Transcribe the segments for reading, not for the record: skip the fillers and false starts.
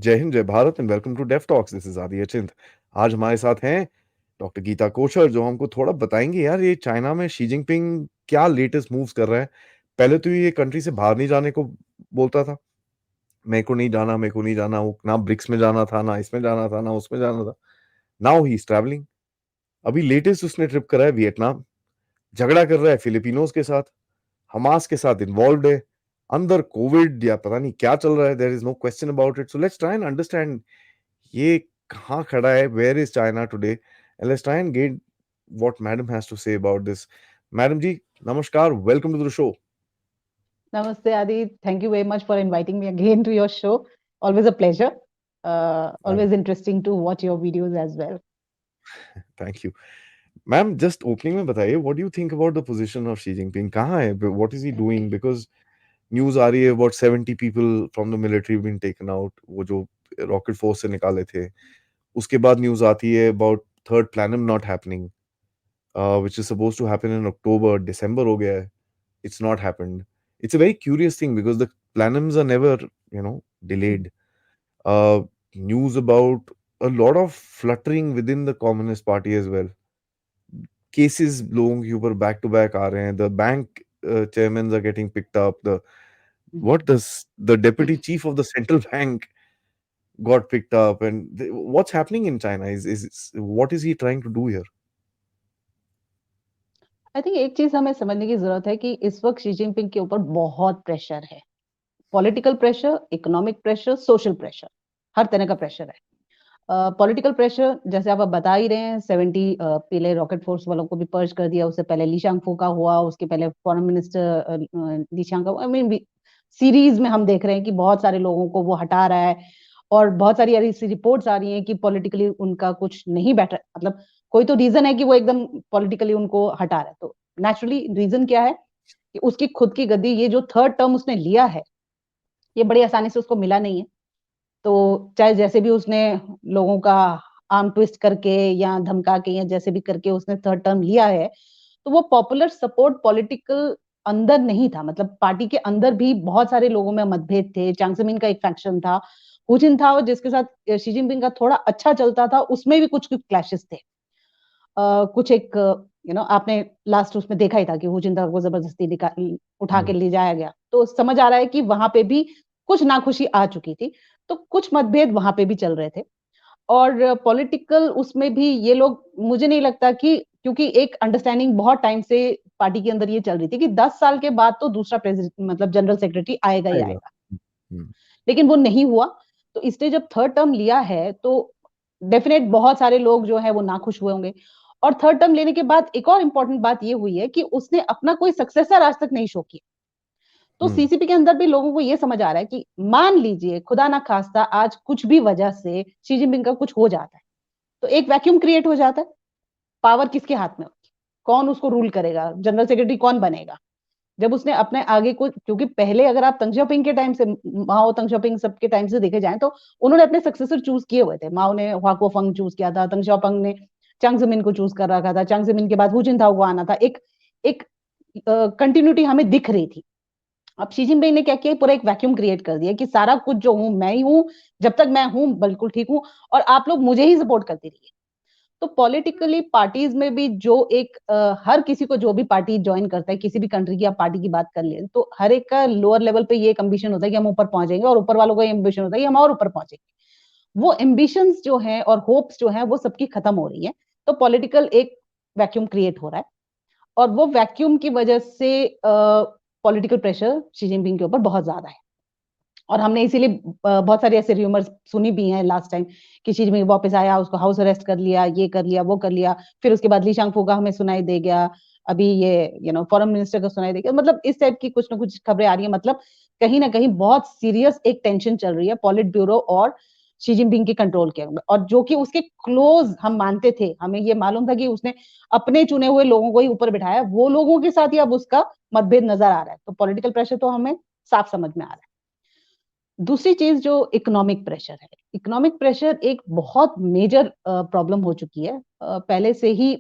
जय हिंद, जय Bharat and welcome to deaf talks. This is Aadi Achint. आज हमारे साथ हैं डॉक्टर गीता कोशर, जो हमको थोड़ा बताएंगे यार ये चाइना में शी जिनपिंग क्या लेटेस्ट मूव्स कर रहा है। पहले तो ये कंट्री से बाहर नहीं जाने को बोलता था, मेरे को नहीं जाना, मेरे को नहीं जाना। वो ना ब्रिक्स में जाना था, ना इसमें जाना था, ना उसमें जाना था। Now he is travelling. अभी लेटेस्ट उसने ट्रिप करा है वियतनाम, झगड़ा कर रहा है फिलिपिनोज के साथ, हमास के साथ इन्वॉल्व है, अंदर कोविड या पता नहीं क्या चल रहा है। There is no question about it. So let's try and understand ये कहाँ खड़ा है, where is China today, and let's try and get what madam has to say about this. Madam ji नमस्कार, welcome to the show. Namaste, Adi. Thank you very much for inviting me again to your show. Always a pleasure. Always interesting to watch your videos as well. Thank you ma'am. Just opening में बताइए, what do you think about the position of Xi Jinping? कहाँ है, what is he doing? Because news आ रही है about 70 people from the military been taken out, वो जो rocket force से निकाले थे। उसके बाद न्यूज आती है about third plenum not happening, which is supposed to happen in October. December हो गया है, it's not happened. It's a very curious thing because the planums are never, delayed. Uh, News about a lot of fluttering within the Communist Party as well. Cases लोगों के ऊपर back to back आ रहे हैं. The bank chairmen are getting picked up. The deputy chief of the central bank got picked up, and what's happening in China is what is he trying to do here? I think एक चीज हमें समझने की जरूरत है कि इस वक्त शी जिनपिंग के ऊपर बहुत प्रेशर है। Political pressure, economic pressure, social pressure, हर तरह का प्रेशर है। पॉलिटिकल प्रेशर जैसे आप बता ही रहे हैं, 70 पहले रॉकेट फोर्स वालों को भी पर्ज कर दिया। उससे पहले ली शांगफो का हुआ, उसके पहले फॉरेन मिनिस्टर ली शांग का। आई मीन सीरीज में हम देख रहे हैं कि बहुत सारे लोगों को वो हटा रहा है, और बहुत सारी ऐसी रिपोर्ट्स आ रही हैं कि पॉलिटिकली उनका कुछ नहीं बैठ रहा। मतलब कोई तो रीजन है कि वो एकदम पॉलिटिकली उनको हटा रहा है। तो नेचुरली रीजन क्या है कि उसकी खुद की गद्दी, ये जो थर्ड टर्म उसने लिया है, ये बड़ी आसानी से उसको मिला नहीं है। तो चाहे जैसे भी उसने लोगों का आर्म ट्विस्ट करके या धमका के या जैसे भी करके उसने थर्ड टर्म लिया है, तो वो पॉपुलर सपोर्ट पॉलिटिकल अंदर नहीं था। मतलब पार्टी के अंदर भी बहुत सारे लोगों में मतभेद थे। चांग जेमिन का एक फैक्शन था, हुजिन था, और जिसके साथ शी जिनपिंग का थोड़ा अच्छा चलता था, उसमें भी कुछ कुछ क्लैशेस थे। कुछ एक आपने लास्ट उसमें देखा ही था कि हुजिन को जबरदस्ती उठा के ले जाया गया। तो समझ आ रहा है कि वहां पे भी कुछ नाखुशी आ चुकी थी। तो कुछ मतभेद वहां पे भी चल रहे थे। और पॉलिटिकल उसमें भी ये लोग, मुझे नहीं लगता कि, क्योंकि एक अंडरस्टैंडिंग बहुत टाइम से पार्टी के अंदर ये चल रही थी कि 10 साल के बाद तो दूसरा प्रेसिडेंट, मतलब जनरल सेक्रेटरी आएगा ही आएगा। आएगा। लेकिन वो नहीं हुआ। तो इसने जब थर्ड टर्म लिया है तो डेफिनेट बहुत सारे लोग जो है वो नाखुश हुए होंगे। और थर्ड टर्म लेने के बाद एक और इम्पोर्टेंट बात ये हुई है कि उसने अपना कोई सक्सेसर आज तक नहीं शो किया। तो सीसीपी के अंदर भी लोगों को ये समझ आ रहा है कि मान लीजिए खुदा ना खास्ता आज कुछ भी वजह से शी जिनपिंग का कुछ हो जाता है, तो एक वैक्यूम क्रिएट हो जाता है। पावर किसके हाथ में होगी, कौन उसको रूल करेगा, जनरल सेक्रेटरी कौन बनेगा? जब उसने अपने आगे को, क्योंकि पहले अगर आप तंग शाओपिंग के टाइम से, माओ तंग शाओपिंग सबके टाइम से देखे जाए, तो उन्होंने अपने सक्सेसर चूज किए हुए थे। माओ ने हुआको फंग चूज किया था, तंग शाओपिंग ने चांग जेमिन को चूज कर रखा था, चांग जेमिन के बाद हु जिनताओ को आना था। एक एक कंटिन्यूटी हमें दिख रही थी। अब शी जिनपिंग ने क्या किया, पूरा एक वैक्यूम क्रिएट कर दिया कि सारा कुछ जो हूं मैं ही हूं, जब तक मैं हूं बिल्कुल ठीक हूं, और आप लोग मुझे ही सपोर्ट करते रहिए। तो पॉलिटिकली पार्टीज में भी जो एक हर किसी को, जो भी पार्टी ज्वाइन करता है, किसी भी कंट्री की आप पार्टी की बात कर ले, तो हर एक का लोअर लेवल पे ये एक एम्बिशन होता है कि हम ऊपर पहुंचेंगे, और ऊपर वालों का ये एम्बिशन होता है कि हम और ऊपर पहुंचेंगे। वो एम्बिशंस जो हैं और होप्स जो हैं वो सबकी खत्म हो रही है। तो पॉलिटिकल एक वैक्यूम क्रिएट हो रहा है, और वो वैक्यूम की वजह से पॉलिटिकल प्रेशर शी जिनपिंग के ऊपर बहुत ज्यादा है। और हमने इसीलिए बहुत सारे ऐसे र्यूमर्स सुनी भी हैं लास्ट टाइम कि शी जिनपिंग वापस आया, उसको हाउस अरेस्ट कर लिया, ये कर लिया, वो कर लिया। फिर उसके बाद ली शांगफो का हमें सुनाई दे गया, अभी ये फॉरेन मिनिस्टर का सुनाई दे गया। मतलब इस टाइप की कुछ ना कुछ खबरें आ रही है। मतलब कहीं ना कहीं बहुत सीरियस एक टेंशन चल रही है पॉलिट ब्यूरो और शी जिनपिंग के कंट्रोल के अंदर। और जो कि उसके क्लोज हम मानते थे, हमें ये मालूम था कि उसने अपने चुने हुए लोगों को ही ऊपर बिठाया, वो लोगों के साथ ही अब उसका मतभेद नजर आ रहा है। तो पॉलिटिकल प्रेशर तो हमें साफ समझ में आ रहा है। दूसरी चीज जो इकोनॉमिक प्रेशर है, इकोनॉमिक प्रेशर एक बहुत मेजर प्रॉब्लम हो चुकी है। पहले से ही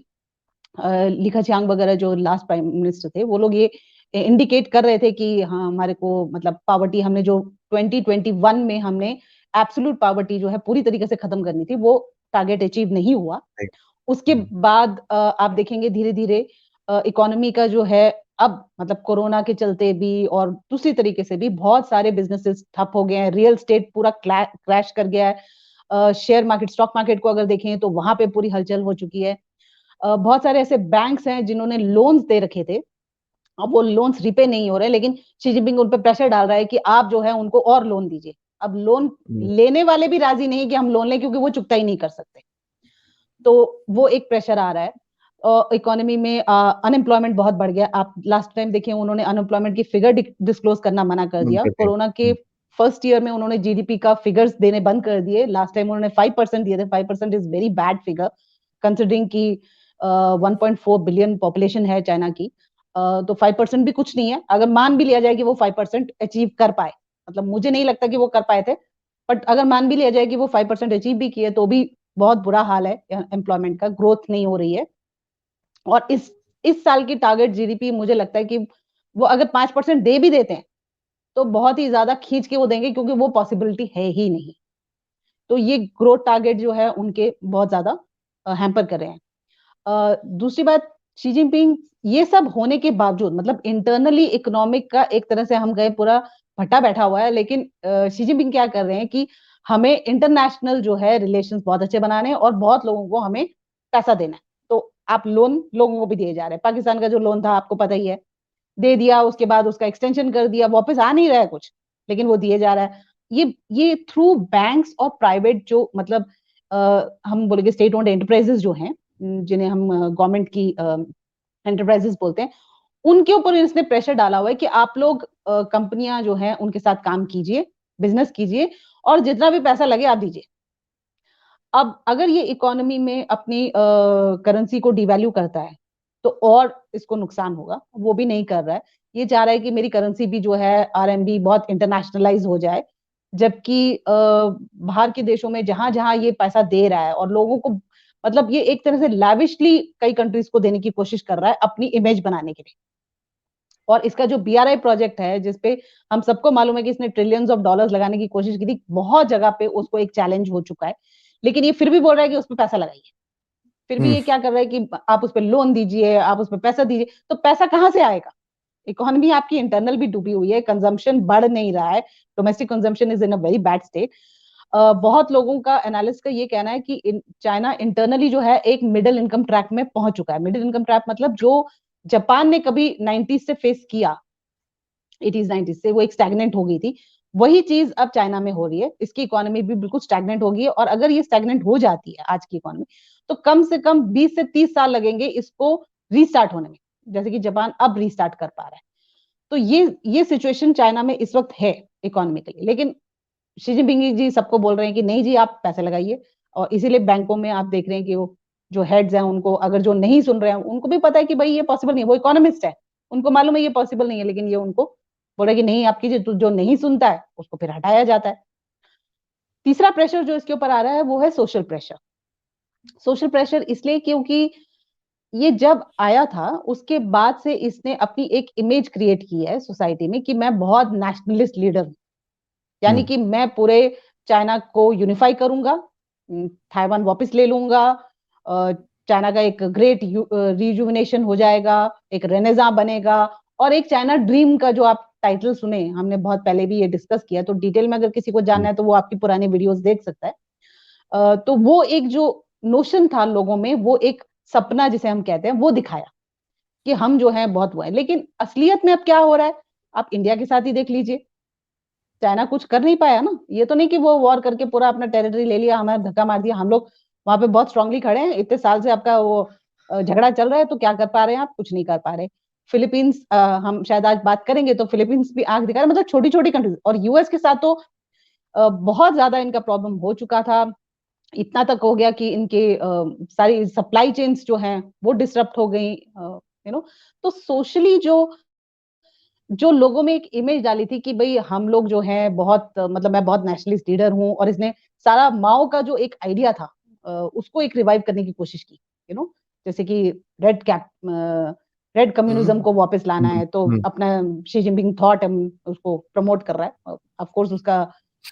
ली केqiang वगैरह जो लास्ट प्राइम मिनिस्टर थे, वो लोग ये इंडिकेट कर रहे थे कि हाँ हमारे को, मतलब पावर्टी हमने जो 2021 में हमने एब्सोल्यूट पॉवर्टी जो है पूरी तरीके से खत्म करनी थी, वो टारगेट अचीव नहीं हुआ। उसके बाद आप देखेंगे धीरे-धीरे इकोनॉमी का जो है अब मतलब कोरोना के चलते भी और दूसरी तरीके से भी बहुत सारे बिज़नेसेस ठप हो गए हैं, रियल एस्टेट पूरा क्रैश कर गया है। शेयर मार्केट, स्टॉक मार्केट को अगर देखें तो वहाँ पे पूरी हलचल हो चुकी है। बहुत सारे ऐसे बैंक्स हैं जिन्होंने लोन्स दे रखे थे, अब वो लोन्स रिपे नहीं हो रहे, लेकिन शी जिनपिंग उन पे प्रेशर डाल रहा है कि आप जो है उनको और लोन दीजिए। अब लोन लेने वाले भी राजी नहीं कि हम लोन लें क्योंकि वो चुकता ही नहीं कर सकते। तो वो एक प्रेशर आ रहा है। इकोनॉमी में अनएम्प्लॉयमेंट बहुत बढ़ गया। आप लास्ट टाइम देखिए उन्होंने अनएम्प्लॉयमेंट की फिगर डिस्क्लोज करना मना कर दिया। कोरोना के फर्स्ट ईयर में उन्होंने जीडीपी का फिगर्स देने बंद कर दिए। लास्ट टाइम उन्होंने 5% दिए थे। 5% is very bad figure considering कि 1.4 बिलियन पॉपुलेशन है चाइना की। तो 5% भी कुछ नहीं है। अगर मान भी लिया जाए कि वो 5% अचीव कर पाए, मतलब मुझे नहीं लगता कि वो कर पाए थे, बट अगर मान भी लिया जाए कि वो 5% अचीव भी किए तो भी बहुत बुरा हाल है एम्प्लॉयमेंट का, ग्रोथ नहीं हो रही है। और इस साल की टारगेट जीडीपी मुझे लगता है कि वो अगर 5% दे भी देते हैं तो बहुत ही ज्यादा खींच के वो देंगे क्योंकि वो पॉसिबिलिटी है ही नहीं। तो ये ग्रोथ टारगेट जो है उनके बहुत ज्यादा हैम्पर कर रहे हैं। दूसरी बात, शी जिनपिंग ये सब होने के बावजूद मतलब इंटरनली इकोनॉमिक का एक तरह से हम गए पूरा भट्टा बैठा हुआ है, लेकिन शी जिनपिंग क्या कर रहे हैं कि हमें इंटरनेशनल जो है रिलेशंस बहुत अच्छे बनाने हैं और बहुत लोगों को हमें पैसा देना है। तो आप लोन लोगों को भी दिए जा रहे हैं। पाकिस्तान का जो लोन था आपको पता ही है, दे दिया, उसके बाद उसका एक्सटेंशन कर दिया, वापस आ नहीं रहा है कुछ, लेकिन वो दिए जा रहा है। ये थ्रू बैंक्स और प्राइवेट जो मतलब हम बोलेंगे स्टेट ओन्ड एंटरप्राइजेस जो हैं, जिन्हें हम गवर्नमेंट की एंटरप्राइजेस बोलते हैं, उनके ऊपर इसने प्रेशर डाला हुआ है कि आप लोग कंपनियां जो हैं उनके साथ काम कीजिए, बिजनेस कीजिए और जितना भी पैसा लगे आप दीजिए। अब अगर ये इकोनॉमी में अपनी करेंसी को डिवैल्यू करता है तो और इसको नुकसान होगा, वो भी नहीं कर रहा है। ये चाह रहा है कि मेरी करेंसी भी जो है आरएमबी बहुत इंटरनेशनलाइज हो जाए, जबकि बाहर के देशों में जहां-जहां ये पैसा दे रहा है और लोगों को मतलब ये एक तरह से लैविशली कई कंट्रीज को देने की कोशिश कर रहा है अपनी इमेज बनाने के लिए। और इसका जो बीआरआई प्रोजेक्ट है जिसपे हम सबको मालूम है कि इसने ट्रिलियंस ऑफ डॉलर्स लगाने की कोशिश की थी, बहुत जगह पे उसको एक चैलेंज हो चुका है। लेकिन ये फिर भी बोल रहा है कि उसपे पैसा लगाइए। फिर भी ये क्या कर रहा है कि आप उसपे लोन दीजिए, आप उसपे पैसा दीजिए, तो पैसा कहाँ से आएगा? इकोनॉमी आपकी इंटरनल भी डूबी हुई है, कंजम्पशन बढ़ नहीं रहा है, domestic consumption is in a very bad state. बहुत लोगों का एनालिस्ट का ये कहना है कि चाइना इंटरनली जो है एक मिडिल इनकम ट्रैक में पहुंच चुका है। मिडिल इनकम ट्रैक मतलब जो जापान ने कभी 90s से फेस किया, 80s 90s से वो एक स्टैग्नेंट हो गई थी, वही चीज अब चाइना में हो रही है। इसकी इकोनॉमी भी बिल्कुल स्टैग्नेंट हो गई है और अगर ये स्टैग्नेंट हो जाती है आज की इकोनॉमी, तो कम से कम 20 से 30 साल लगेंगे इसको रीस्टार्ट होने में, जैसे कि जापान अब रीस्टार्ट कर पा रहा है। तो ये सिचुएशन चाइना में इस वक्त है इकोनॉमिकली। लेकिन शी जिनपिंग जी सबको बोल रहे हैं कि नहीं जी आप पैसे लगाइए, और इसीलिए बैंकों में आप देख रहे हैं कि वो जो हेड्स हैं उनको अगर जो नहीं सुन रहे हैं उनको भी पता है कि भाई ये पॉसिबल नहीं है, वो इकोनॉमिस्ट है, उनको मालूम है ये पॉसिबल नहीं है, लेकिन ये उनको बोल रहे हैं कि नहीं आप कीजिए। तो जो नहीं सुनता है उसको फिर हटाया जाता है। तीसरा प्रेशर जो इसके ऊपर आ रहा है वो है सोशल प्रेशर। सोशल प्रेशर इसलिए क्योंकि ये जब आया था उसके बाद से इसने अपनी एक इमेज क्रिएट की है सोसाइटी में कि मैं बहुत नेशनलिस्ट लीडर हूं, यानी कि मैं पूरे चाइना को यूनिफाई करूंगा, ताइवान वापस ले लूंगा, चाइना का एक ग्रेट रिजुविनेशन हो जाएगा, एक रेनेसा बनेगा, और एक चाइना ड्रीम का जो आप टाइटल सुने, हमने बहुत पहले भी ये डिस्कस किया, तो डिटेल में अगर किसी को जानना है तो वो आपकी पुरानी वीडियोस देख सकता है। तो वो एक जो नोशन था लोगों में, वो एक सपना जिसे हम कहते हैं वो दिखाया कि हम जो है बहुत वो है। लेकिन असलियत में अब क्या हो रहा है, आप इंडिया के साथ ही देख लीजिए, चाइना कुछ कर नहीं पाया ना। ये तो नहीं कि वो वॉर करके पूरा अपना टेरिटरी ले लिया, हमें धक्का मार दिया। हम लोग वहां पे बहुत स्ट्रांगली खड़े हैं, इतने साल से आपका वो झगड़ा चल रहा है, तो क्या कर पा रहे हैं आप? कुछ नहीं कर पा रहे। फिलीपींस, हम शायद आज बात करेंगे, तो फिलीपींस भी आंख दिखा रहा है। मतलब छोटी छोटी कंट्रीज, और यूएस के साथ तो बहुत ज्यादा इनका प्रॉब्लम हो चुका था। इतना तक हो गया कि इनके सारी सप्लाई चेन्स जो हैं वो डिसरप्ट हो गई, तो सोशली जो जो लोगों में एक इमेज डाली थी कि भाई हम लोग जो है बहुत मतलब मैं बहुत नेशनलिस्ट लीडर हूँ, और इसने सारा माओ का जो एक आइडिया था उसको एक रिवाइव करने की कोशिश की, जैसे कि रेड कैप रेड कम्युनिज्म को वापस लाना है, तो अपना शी जिनपिंग थॉट उसको प्रमोट कर रहा है। ऑफ कोर्स उसका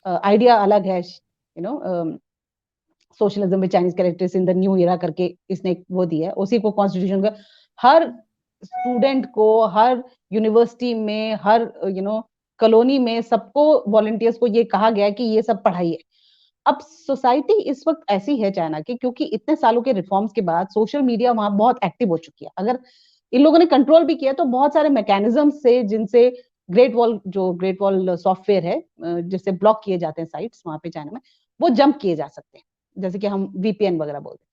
आइडिया अलग है, you know, socialism with Chinese characters in the new era करके इसने वो दिया है, उसी को कॉन्स्टिट्यूशन का हर स्टूडेंट को, हर यूनिवर्सिटी में, हर कॉलोनी में सबको, वॉलंटियर्स को ये कहा गया है कि ये सब पढ़ाइए। अब सोसाइटी इस वक्त ऐसी है चाइना की, क्योंकि इतने सालों के रिफॉर्म्स के बाद सोशल मीडिया वहां बहुत एक्टिव हो चुकी है। अगर इन लोगों ने कंट्रोल भी किया तो बहुत सारे मैकेनिज्म से, जिनसे ग्रेट वॉल सॉफ्टवेयर है, जिससे ब्लॉक किए जाते हैं साइट्स वहां पे चाइना में, वो जंप किए जा सकते हैं, जैसे कि हम वीपीएन वगैरह बोलते हैं।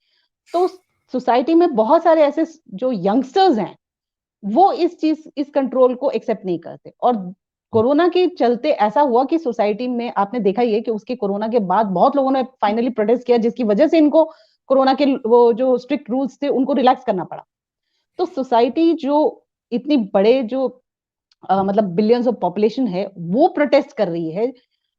तो सोसाइटी में बहुत सारे ऐसे जो यंगस्टर्स हैं, वो इस कंट्रोल को एक्सेप्ट नहीं करते। और कोरोना के चलते ऐसा हुआ कि सोसाइटी में आपने देखा ही है कि उसके कोरोना के बाद बहुत लोगों ने फाइनली प्रोटेस्ट किया, जिसकी वजह से इनको कोरोना के वो जो स्ट्रिक्ट रूल्स थे उनको रिलैक्स करना पड़ा। तो सोसाइटी जो इतनी बड़े जो मतलब बिलियंस ऑफ पॉपुलेशन है, वो प्रोटेस्ट कर रही है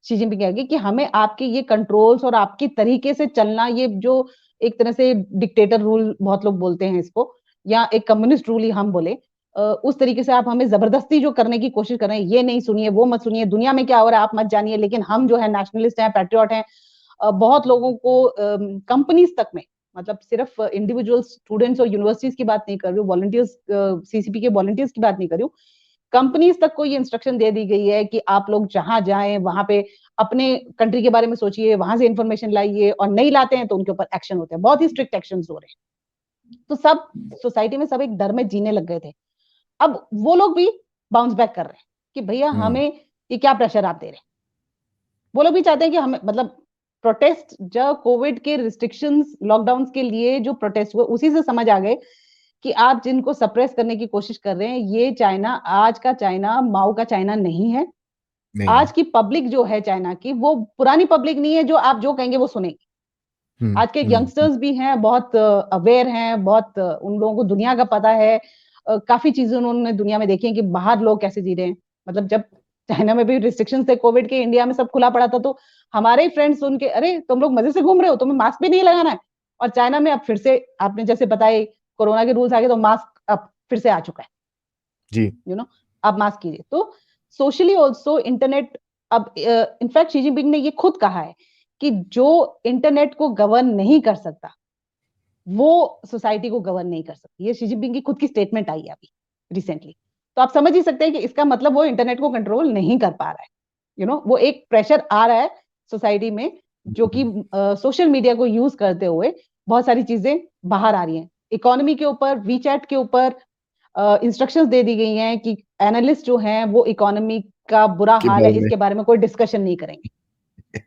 शी जिनपिंग के आगे कि हमें आपके ये कंट्रोल्स और आपके तरीके से चलना, ये जो एक तरह से डिक्टेटर रूल बहुत लोग बोलते हैं इसको, या एक कम्युनिस्ट रूल ही हम बोले, उस तरीके से आप हमें जबरदस्ती जो करने की कोशिश कर रहे हैं, ये नहीं सुनिए, वो मत सुनिए, दुनिया में क्या हो रहा है आप मत जानिए, लेकिन हम जो है नेशनलिस्ट हैं, पैट्रियट हैं। बहुत लोगों को कंपनीज तक में, मतलब सिर्फ इंडिविजुअल स्टूडेंट्स और यूनिवर्सिटीज की बात नहीं कर रही हूँ, वॉलंटियर्स, सीसीपी के वॉलंटियर्स की बात नहीं कर रही हूँ, कंपनीज तक को ये इंस्ट्रक्शन दे दी गई है कि आप लोग जहां जाएं वहां पे अपने कंट्री के बारे में सोचिए, वहां से इंफॉर्मेशन लाइए, और नहीं लाते हैं तो उनके ऊपर एक्शन होते हैं, बहुत ही स्ट्रिक्ट एक्शन हो रहे हैं। तो सब सोसाइटी में सब एक डर में जीने लग गए थे। अब वो लोग भी बाउंस बैक कर रहे हैं कि भैया हमें ये क्या प्रेशर आप दे रहे हैं। वो लोग भी चाहते हैं कि हमें, मतलब प्रोटेस्ट जब कोविड के रिस्ट्रिक्शंस लॉकडाउन के लिए जो प्रोटेस्ट हुए, उसी से समझ आ गए कि आप जिनको सप्रेस करने की कोशिश कर रहे हैं, ये चाइना, आज का चाइना माओ का चाइना नहीं है। नहीं है। आज की पब्लिक जो है चाइना की, वो पुरानी पब्लिक नहीं है जो आप जो कहेंगे वो सुनेगी। आज के हम्म। यंगस्टर्स भी हैं, बहुत अवेयर हैं, बहुत उन लोगों को दुनिया का पता है। काफी चीजें उन्होंने दुनिया में देखी हैं कि बाहर लोग कैसे जी रहे हैं। मतलब जब चाइना में भी रिस्ट्रिक्शंस थे कोविड के, इंडिया में सब खुला पड़ा था, तो हमारे ही फ्रेंड्स सुन के, अरे तुम लोग मजे से घूम रहे हो, तुम्हें मास्क भी नहीं लगाना है। और चाइना में अब फिर से आपने जैसे बताए कोरोना के रूल्स आ गए, तो मास्क अब फिर से आ चुका है, जी। अब मास्क कीजिए। तो सोशली ऑल्सो इंटरनेट, अब इनफैक्ट शी जिनपिंग ने ये खुद कहा है कि जो इंटरनेट को गवर्न नहीं कर सकता, वो सोसाइटी को गवर्न नहीं कर सकती। ये शी जिनपिंग की खुद की स्टेटमेंट आई है अभी रिसेंटली। तो आप समझ ही सकते हैं कि इसका मतलब वो इंटरनेट को कंट्रोल नहीं कर पा रहा है। वो एक प्रेशर आ रहा है सोसाइटी में, जो कि सोशल मीडिया को यूज करते हुए बहुत सारी चीजें बाहर आ रही हैं। इकोनॉमी के ऊपर, वीचैट के ऊपर इंस्ट्रक्शंस दे दी गई हैं कि एनालिस्ट जो हैं वो इकोनॉमी का बुरा के हाल है, बारे में। इसके बारे में कोई डिस्कशन नहीं करेंगे।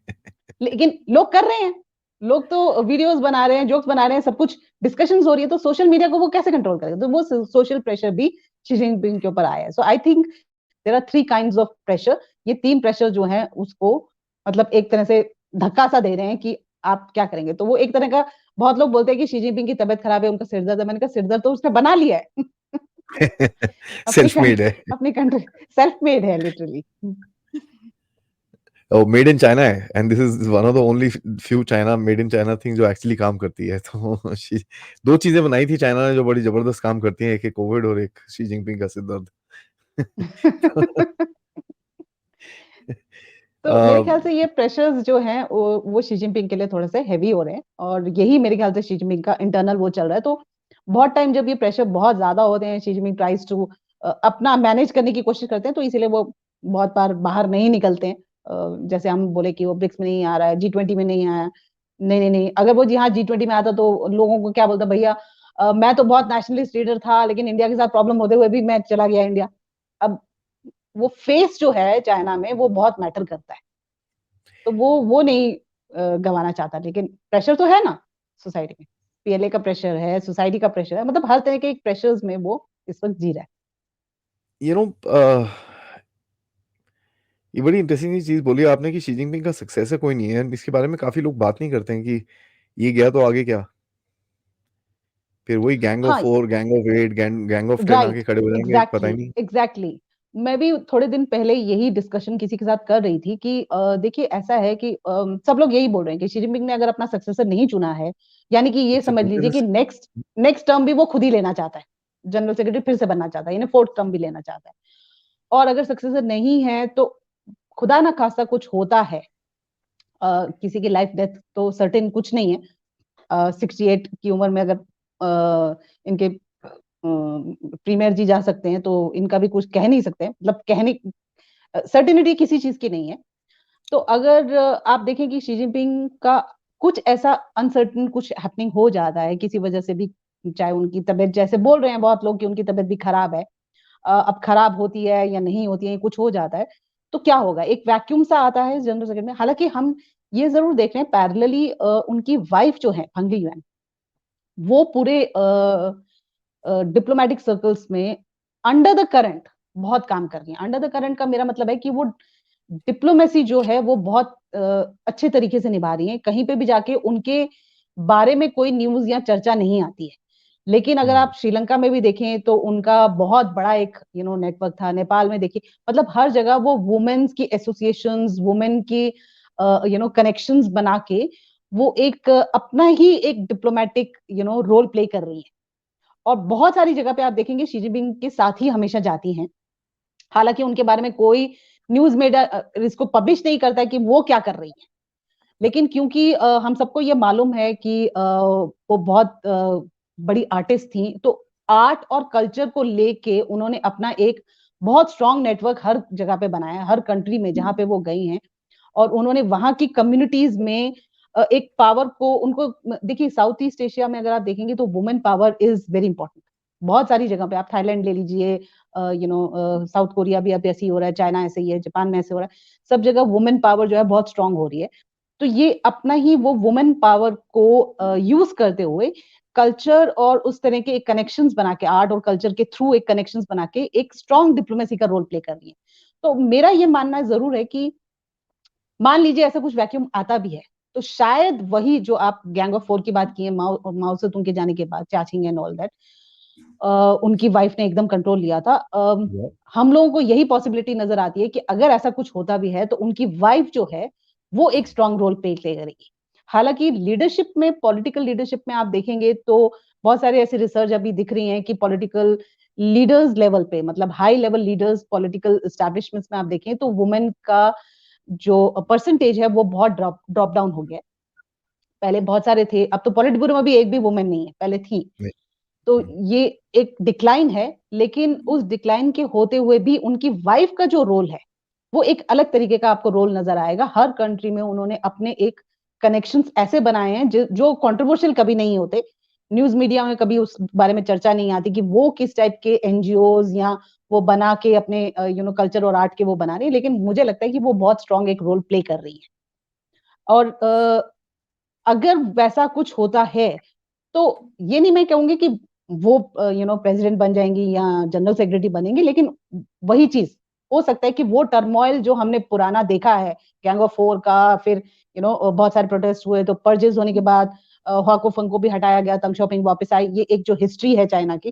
लेकिन लोग कर रहे हैं, लोग तो वीडियोस बना रहे हैं, जोक्स बना रहे हैं, सब कुछ डिस्कशंस हो रही है। तो सोशल मीडिया को वो कैसे कंट्रोल करेगा? तो वो सोशल प्रेशर भी शी जिनपिंग के ऊपर आया है। So I think there are three kinds of pressure. ये तीन प्रेशर जो हैं उसको, मतलब एक तरह से धक्का सा दे रहे हैं कि आप क्या करेंगे। तो वो एक तरह का, बहुत लोग बोलते हैं कि शी जिनपिंग की तबीयत खराब है, उनका सिर दर्द है। मैंने कहा सिर दर्द तो उसने बना लिया है। अपनी सेल्फ मेड है। अपनी कंट्री, सेल्फ मेड है लिटरली। मेड इन चाइना है, and this is one of the only few China made in China thing जो एक्चुअली काम करती है। तो दो चीजें बनाई थी चाइना ने जो बड़ी जबरदस्त काम करती हैं, एक है कोविड और एक शी जिनपिंग का सिर दर्द। तो मेरे ख्याल से ये प्रेशर्स जो हैं वो शी जिनपिंग के लिए थोड़े से हैवी हो रहे हैं, और यही मेरे ख्याल से शी जिनपिंग का इंटरनल वो चल रहा है। तो बहुत टाइम जब ये प्रेशर बहुत ज्यादा होते हैं, शी जिनपिंग ट्राइज टू अपना मैनेज करने की कोशिश करते हैं, तो इसीलिए वो बहुत बार बाहर नहीं निकलते हैं। जैसे हम बोले कि वो ब्रिक्स में नहीं आ रहा है, G20 में नहीं आया, नहीं नहीं नहीं, अगर वो यहाँ G20 में आता तो लोगों को क्या बोलता, भैया मैं तो बहुत नेशनलिस्ट लीडर था, लेकिन इंडिया के साथ प्रॉब्लम होते हुए भी मैं चला गया इंडिया। अब वो फेस जो है चाइना में वो बहुत मैटर करता है। तो वो नहीं गंवाना चाहता, लेकिन प्रेशर तो है ना सोसाइटी में। पीएलए का प्रेशर है, सोसाइटी का प्रेशर है, मतलब हर तरह के प्रेशर्स में वो इस वक्त जी रहा है। यू नो ये बड़ी इंटरेस्टिंग चीज बोली आपने कि शी जिनपिंग का सक्सेसर कोई नहीं है। इसके बारे में काफी लोग बात नहीं करते हैं कि ये गया तो आगे क्या, फिर वही गैंग ऑफ हाँ, four, gang of eight, gang of 10 आके राइट, खड़े हो जाएंगे, पता ही एग्जैक्टली नहीं। एग्जैक्टली। मैं भी थोड़े दिन पहले यही डिस्कशन किसी के साथ कर रही थी कि देखिए ऐसा है कि सब लोग यही बोल रहे हैं कि शी जिनपिंग ने अगर अपना सक्सेसर नहीं चुना है, यानी कि ये समझ लीजिए कि नेक्स्ट नेक्स्ट टर्म भी वो खुद ही लेना चाहता है, जनरल सेक्रेटरी फिर से बनना चाहता है, यानी फोर्थ टर्म भी लेना चाहता है। और अगर सक्सेसर नहीं है तो खुदा ना खास्ता कुछ होता है, किसी की लाइफ डेथ तो सर्टेन कुछ नहीं है। 68 की उम्र में अगर इनके प्रीमियर जी जा सकते हैं तो इनका भी कुछ कह नहीं सकते, मतलब कहने सर्टेनिटी किसी चीज की नहीं है। तो अगर आप देखें कि शी जिनपिंग का कुछ ऐसा अनसर्टेन कुछ हैपनिंग हो जाता है किसी वजह से भी, चाहे उनकी तबीयत, जैसे बोल रहे हैं बहुत लोग कि उनकी तबीयत भी खराब है, अब खराब होती है या नहीं होती है, कुछ हो जाता है, तो क्या होगा? एक वैक्यूम सा आता है जनरल सेक्रेटरी में। हालांकि हम ये जरूर देख रहे हैं पैरेलली उनकी वाइफ जो है फंग युएन, वो पूरे डिप्लोमेटिक सर्कल्स में अंडर द करंट बहुत काम कर रही है। अंडर द करंट का मेरा मतलब है कि वो डिप्लोमेसी जो है वो बहुत अच्छे तरीके से निभा रही है। कहीं पे भी जाके उनके बारे में कोई न्यूज या चर्चा नहीं आती है। लेकिन अगर आप श्रीलंका में भी देखें तो उनका बहुत बड़ा एक नेटवर्क था। नेपाल में देखिए, मतलब हर जगह वो वुमेन्स की एसोसिएशंस, वुमेन की कनेक्शंस बना के वो एक अपना ही एक डिप्लोमेटिक रोल प्ले कर रही है। और बहुत सारी जगह पे आप देखेंगे शी जिनपिंग के साथ ही हमेशा जाती हैं। हालांकि उनके बारे में कोई न्यूज मीडिया इसको पब्लिश नहीं करता है कि वो क्या कर रही है, लेकिन क्योंकि हम सबको ये मालूम है कि वो बहुत बड़ी आर्टिस्ट थी, तो आर्ट और कल्चर को लेके उन्होंने अपना एक बहुत स्ट्रांग नेटवर्क हर जगह पे बनाया है, हर कंट्री में जहां पे वो गई हैं। और उन्होंने वहां की कम्युनिटीज में एक पावर को उनको, देखिए साउथ ईस्ट एशिया में अगर आप देखेंगे तो women power is very important. बहुत सारी जगह पे आप थाईलैंड ले लीजिए, साउथ कोरिया भी अब ऐसे ही हो रहा है, चाइना ऐसे ही है, जापान में ऐसे हो रहा है, सब जगह वुमेन पावर जो है बहुत स्ट्रांग हो रही है। तो ये अपना ही वो वुमेन पावर को यूज करते हुए कल्चर और उस तरह के एक कनेक्शंस बना के, आर्ट और कल्चर के थ्रू एक कनेक्शंस बना के एक स्ट्रांग डिप्लोमेसी का रोल प्ले कर रही है। तो मेरा ये मानना जरूर है कि मान लीजिए ऐसा कुछ वैक्यूम आता भी है तो शायद वही जो आप गैंग ऑफ फोर की बात की है, माओ माओ से तुंग के जाने के बाद, चाचिंग एंड ऑल दैट, उनकी वाइफ ने एकदम कंट्रोल लिया था। हम लोगों को यही पॉसिबिलिटी नजर आती है कि अगर ऐसा कुछ होता भी है तो उनकी वाइफ जो है वो एक स्ट्रांग रोल प्ले करेगी। हालांकि लीडरशिप में, पॉलिटिकल लीडरशिप में आप देखेंगे तो बहुत सारे ऐसे रिसर्च अभी दिख रही हैं कि पॉलिटिकल लीडर्स लेवल पे, मतलब high level leaders political establishments में आप देखें तो वुमेन का जो परसेंटेज है वो बहुत ड्रॉप ड्रॉप डाउन हो गया। पहले बहुत सारे थे, अब तो पॉलिट ब्यूरो में भी एक भी वुमेन नहीं है, पहले थी। तो ये एक डिक्लाइन है, लेकिन उस डिक्लाइन के होते हुए भी उनकी वाइफ का जो रोल है वो एक अलग तरीके का आपको रोल नजर आएगा। हर कंट्री में उन्होंने अपने एक कनेक्शंस ऐसे बनाए हैं जो कंट्रोवर्शियल कभी नहीं होते। न्यूज मीडिया में कभी उस बारे में चर्चा नहीं आती कि वो किस टाइप के एनजीओज या वो बना के अपने कल्चर और आर्ट के वो बना रही है, लेकिन मुझे लगता है कि वो बहुत स्ट्रांग एक रोल प्ले कर रही है। और अगर वैसा कुछ होता है तो ये नहीं मैं कहूंगी कि वो प्रेसिडेंट बन जाएंगी या जनरल सेक्रेटरी बनेंगी, लेकिन वही चीज हो सकता है कि वो टर्मोइल जो हमने पुराना देखा है गैंग ऑफ फोर का, फिर बहुत सारे प्रोटेस्ट हुए तो परचेज होने के बाद हुआको फंग को भी हटाया गया, तंग शॉपिंग वापस आई, ये एक जो हिस्ट्री है चाइना की,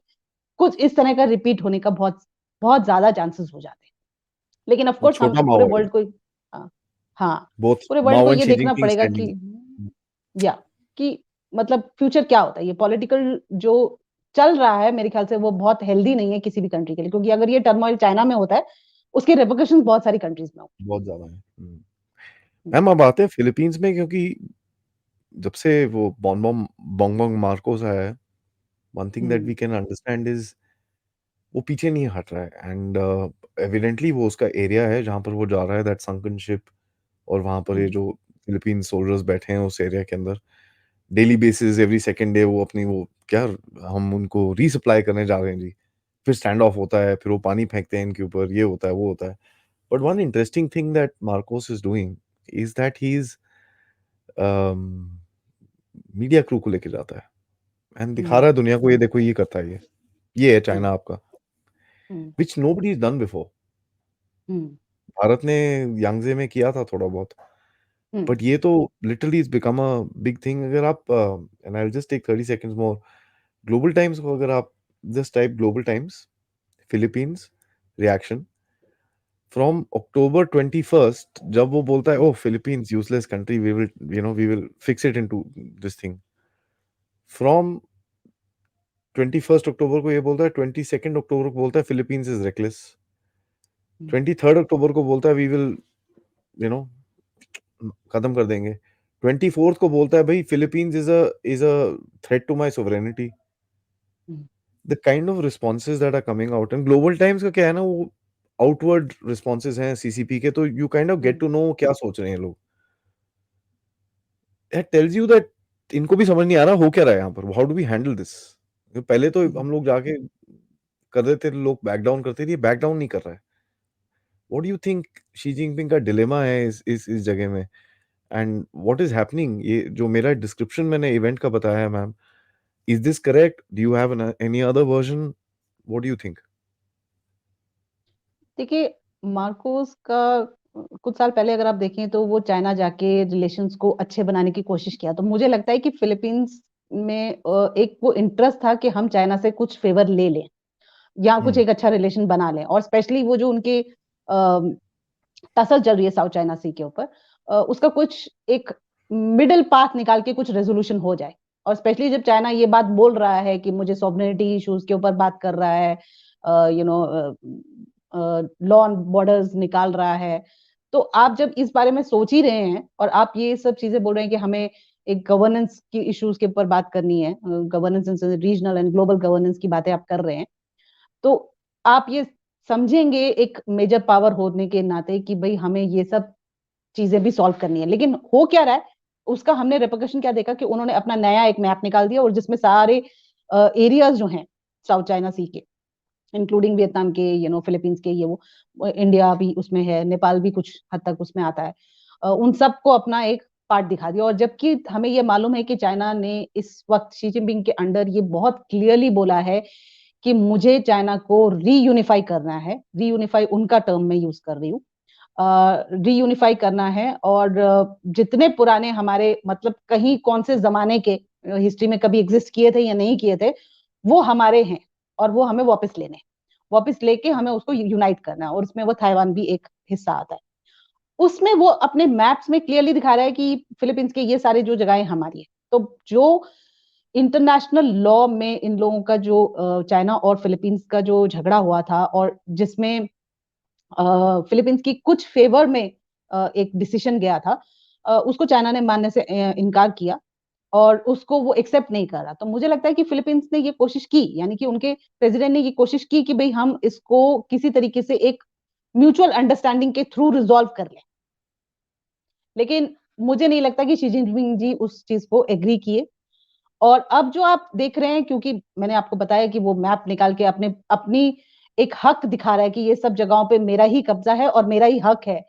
कुछ इस तरह का रिपीट होने का बहुत बहुत ज्यादा चांसेस हो जाते हैं। लेकिन ऑफ वो कोर्स हम छोटा पूरे माओ है, वर्ल्ड को, हाँ, हाँ, बोथ पूरे वर्ल्ड को माओ एंड ये शी देखना जिनपिंग पड़ेगा स्टैंडिंग। कि या कि मतलब फ्यूचर क्या होता है। ये पॉलिटिकल जो चल रहा है मेरे ख्याल से वो बहुत हेल्दी नहीं है किसी भी कंट्री के लिए, क्योंकि अगर ये टर्मोइल चाइना में होता है उसके रेपरकशंस बहुत सारी कंट्रीज में होंगे। बहुत ज्यादा है। मैम अब आते हैं फिलीपींस में, क्योंकि जब से वो बॉन्ग बॉन्ग मार्कोस आया है, one thing that we can understand is वो पीछे नहीं हट रहा है। एंड एविडेंटली वो उसका एरिया है जहां पर वो जा रहा है, दैट संकन शिप। और वहां पर ये जो फिलीपीन सोल्जर्स बैठे हैं उस एरिया के अंदर, daily basis every second day वो अपनी वो क्या, हम उनको रीसप्लाई करने जा रहे हैं जी। फिर स्टैंड ऑफ होता है, फिर वो पानी फेंकते हैं इनके ऊपर, ये होता है वो होता है। But one interesting thing that Marcos is doing is that he is media crew को लेके जाता है एंड दिखा रहा है दुनिया को, ये देखो ये करता है, ये है चाइना आपका, which nobody is done before. Bharat ने यांगजे में किया था थोड़ा बहुत, बट ये तो literally is become a big thing. अगर आप and I will just take 30 seconds more, Global Times को अगर आप just type Global Times Philippines reaction from October 21st, जब वो बोलता है oh Philippines useless country, we will fix it into this thing, from 21 October को ये बोलता है, 22 अक्टूबर को बोलता है फिलीपींस इज रेकलेस, 23 अक्टूबर को बोलता है वी विल यू नो खत्म कर देंगे। 24th को बोलता है भाई Philippines is a threat to my sovereignty. The kind of responses that are coming out, and Global Times का क्या है ना, वो आउटवर्ड रिस्पॉन्सेज हैं सीसीपी के, तो you kind of get to know क्या सोच रहे हैं लोग। दैट टेल्स यू दैट इनको भी समझ नहीं आ रहा हो क्या रहा है यहाँ पर, how do we handle this. पहले तो हम लोग जाके कर रहे थे, लोग बैक डाउन करते थे, बैक डाउन नहीं कर रहा है। What do you think Xi Jinping का डिलेमा है इस जगह में, एंड व्हाट इज हैपनिंग? ये जो मेरा डिस्क्रिप्शन मैंने इवेंट का बताया है ma'am, is this correct? Do you have any other version? What do you think? देखिए, मार्कोस का कुछ साल पहले अगर आप देखें तो वो चाइना जाके रिलेशंस को अच्छे बनाने की कोशिश किया। तो मुझे लगता है कि फिलीपींस में एक वो इंटरेस्ट था कि हम चाइना से कुछ फेवर ले लें या कुछ एक अच्छा रिलेशन बना लें, और स्पेशली वो जो उनके टसल चल रही है साउथ चाइना सी के ऊपर, उसका कुछ एक मिडल पाथ निकाल के कुछ रेजोल्यूशन हो जाए। और स्पेशली जब चाइना ये बात बोल रहा है कि मुझे सॉवरेनिटी इश्यूज के ऊपर बात कर रहा है, you know law and borders निकाल रहा है, तो आप जब इस बारे में सोच ही रहे हैं और आप ये सब चीजें बोल रहे हैं कि हमें एक गवर्नेंस की इश्यूज के ऊपर बात करनी है, governance regional and global governance की बातें आप कर रहे हैं, तो आप ये समझेंगे एक मेजर पावर होने के नाते कि भाई हमें ये सब चीजें भी सॉल्व करनी है। लेकिन हो क्या रहा है, उसका हमने रिपोर्केशन क्या देखा कि उन्होंने अपना नया एक मैप निकाल दिया और जिसमें सारे एरियाज जो हैं साउथ चाइना सी के, इंक्लूडिंग वियतनाम के, फिलीपींस के, ये वो इंडिया भी उसमें है, नेपाल भी कुछ हद तक उसमें आता है, उन सबको अपना एक पार्ट दिखा दिया। और जबकि हमें ये मालूम है कि चाइना ने इस वक्त शी जिनपिंग के अंडर ये बहुत क्लियरली बोला है कि मुझे चाइना को रीयूनिफाई करना है। रीयूनिफाई उनका टर्म में यूज कर रही हूँ, रीयूनिफाई करना है। और जितने पुराने हमारे मतलब कहीं कौन से जमाने के हिस्ट्री में कभी एग्जिस्ट किए थे या नहीं किए थे, वो हमारे हैं और वो हमें वापस लेने, वापस लेके हमें उसको यूनाइट करना है। और उसमें वो ताइवान भी एक हिस्सा आता है। उसमें वो अपने मैप्स में क्लियरली दिखा रहा है कि फिलीपींस के ये सारे जो जगहें हमारी है। तो जो इंटरनेशनल लॉ में इन लोगों का जो चाइना और फिलीपींस का जो झगड़ा हुआ था और जिसमें फिलीपींस की कुछ फेवर में एक डिसीजन गया था, उसको चाइना ने मानने से इनकार किया और उसको वो एक्सेप्ट नहीं कर रहा। तो मुझे लगता है कि फिलीपींस ने ये कोशिश की, यानी कि उनके प्रेसिडेंट ने ये कोशिश की कि भाई हम इसको किसी तरीके से एक म्यूचुअल अंडरस्टैंडिंग के थ्रू रिजॉल्व कर लें। लेकिन मुझे नहीं लगता कि शी जिनपिंग जी उस चीज को एग्री किए। और अब जो आप देख रहे हैं, क्योंकि मैंने आपको बताया कि वो मैप निकाल के अपने अपनी एक हक दिखा रहा है कि ये सब जगहों पे मेरा ही कब्जा है और मेरा ही हक है,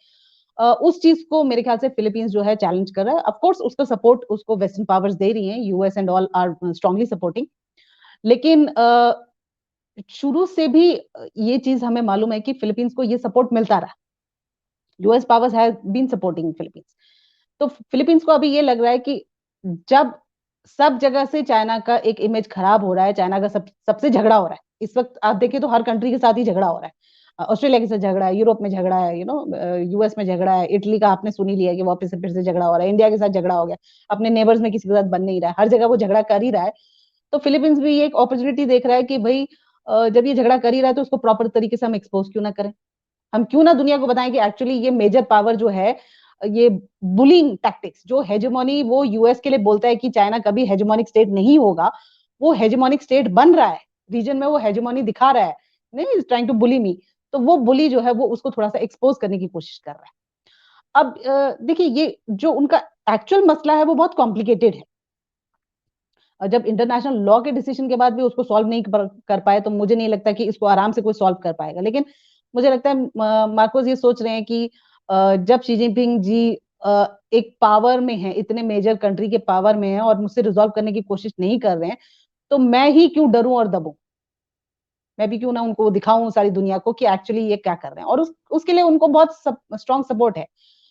उस चीज को मेरे ख्याल से फिलीपींस जो है चैलेंज कर रहा है। ऑफ कोर्स उसका सपोर्ट उसको वेस्टर्न पावर्स दे रही हैं, US and all are strongly supporting. लेकिन शुरू से भी ये चीज हमें मालूम है कि फिलीपींस को ये सपोर्ट मिलता रहा। US powers have been supporting Philippines. तो फिलीपींस को अभी ये लग रहा है कि जब सब जगह से चाइना का एक इमेज खराब हो रहा है, चाइना का सबसे झगड़ा हो रहा है इस वक्त, आप देखिए तो हर कंट्री के साथ ही झगड़ा हो रहा है। ऑस्ट्रेलिया के साथ झगड़ा है, यूरोप में झगड़ा है, यूएस में झगड़ा है, इटली का आपने सुन ही लिया कि वापस से फिर से झगड़ा हो रहा है, इंडिया के साथ झगड़ा हो गया, अपने नेबर्स में किसी के साथ बन नहीं रहा है, हर जगह वो झगड़ा कर ही रहा है। तो फिलीपींस भी ये एक अपॉर्चुनिटी देख रहा है कि भाई जब ये झगड़ा कर ही रहा है तो उसको प्रॉपर तरीके से हम एक्सपोज क्यों ना करें। हम क्यों ना दुनिया को बताएं कि एक्चुअली ये मेजर पावर जो है, ये बुलिंग टैक्टिक्स जो हेजेमोनी, वो यूएस के लिए बोलता है कि चाइना कभी हेजेमोनिक स्टेट नहीं होगा, वो हेजेमोनिक स्टेट बन रहा है रीजन में, वो हेजेमोनी दिखा रहा है, नहीं इज ट्राइंग टू बुली मी। तो वो बुली जो है वो उसको थोड़ा सा एक्सपोज करने की कोशिश कर रहा है। अब देखिए ये जो उनका एक्चुअल मसला है वो बहुत कॉम्प्लिकेटेड है। जब इंटरनेशनल लॉ के डिसीजन के बाद भी उसको सॉल्व नहीं कर पाए, तो मुझे नहीं लगता कि इसको आराम से कोई सॉल्व कर पाएगा। लेकिन मुझे लगता है मार्कोस ये सोच रहे हैं कि जब शी जिनपिंग जी एक पावर में है, इतने मेजर कंट्री के पावर में है और मुझसे रिजॉल्व करने की कोशिश नहीं कर रहे हैं, तो मैं ही क्यों डरूं और दबूं, मैं भी क्यों ना उनको दिखाऊं सारी दुनिया को कि एक्चुअली ये क्या कर रहे हैं। और उसके लिए उनको बहुत स्ट्रॉन्ग सपोर्ट है।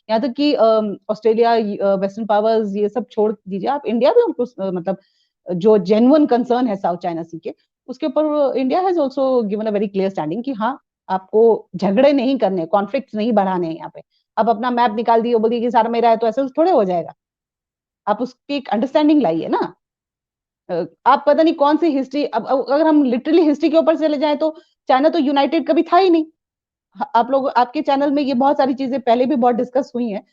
यहाँ तक कि ऑस्ट्रेलिया, वेस्टर्न पावर्स, ये सब छोड़ दीजिए, आप इंडिया भी उनको मतलब जो जेन्युइन कंसर्न है साउथ चाइना सी के, उसके ऊपर India has also given a very clear standing कि हाँ, आपको झगड़े नहीं करने, कॉन्फ्लिक्ट नहीं बढ़ाने हैं यहाँ पे। अब अपना मैप निकाल दिए, बोलिए कि सारा मेरा है, तो ऐसे थोड़े हो जाएगा। आप उसकी एक अंडरस्टैंडिंग लाइए ना। आप पता नहीं कौन सी हिस्ट्री, अब अगर हम लिटरली हिस्ट्री के ऊपर चले जाएं तो चाइना तो यूनाइटेड कभी था ही नहीं। आप लोग, आपके चैनल में ये बहुत सारी चीजें पहले भी बहुत डिस्कस हुई हैं,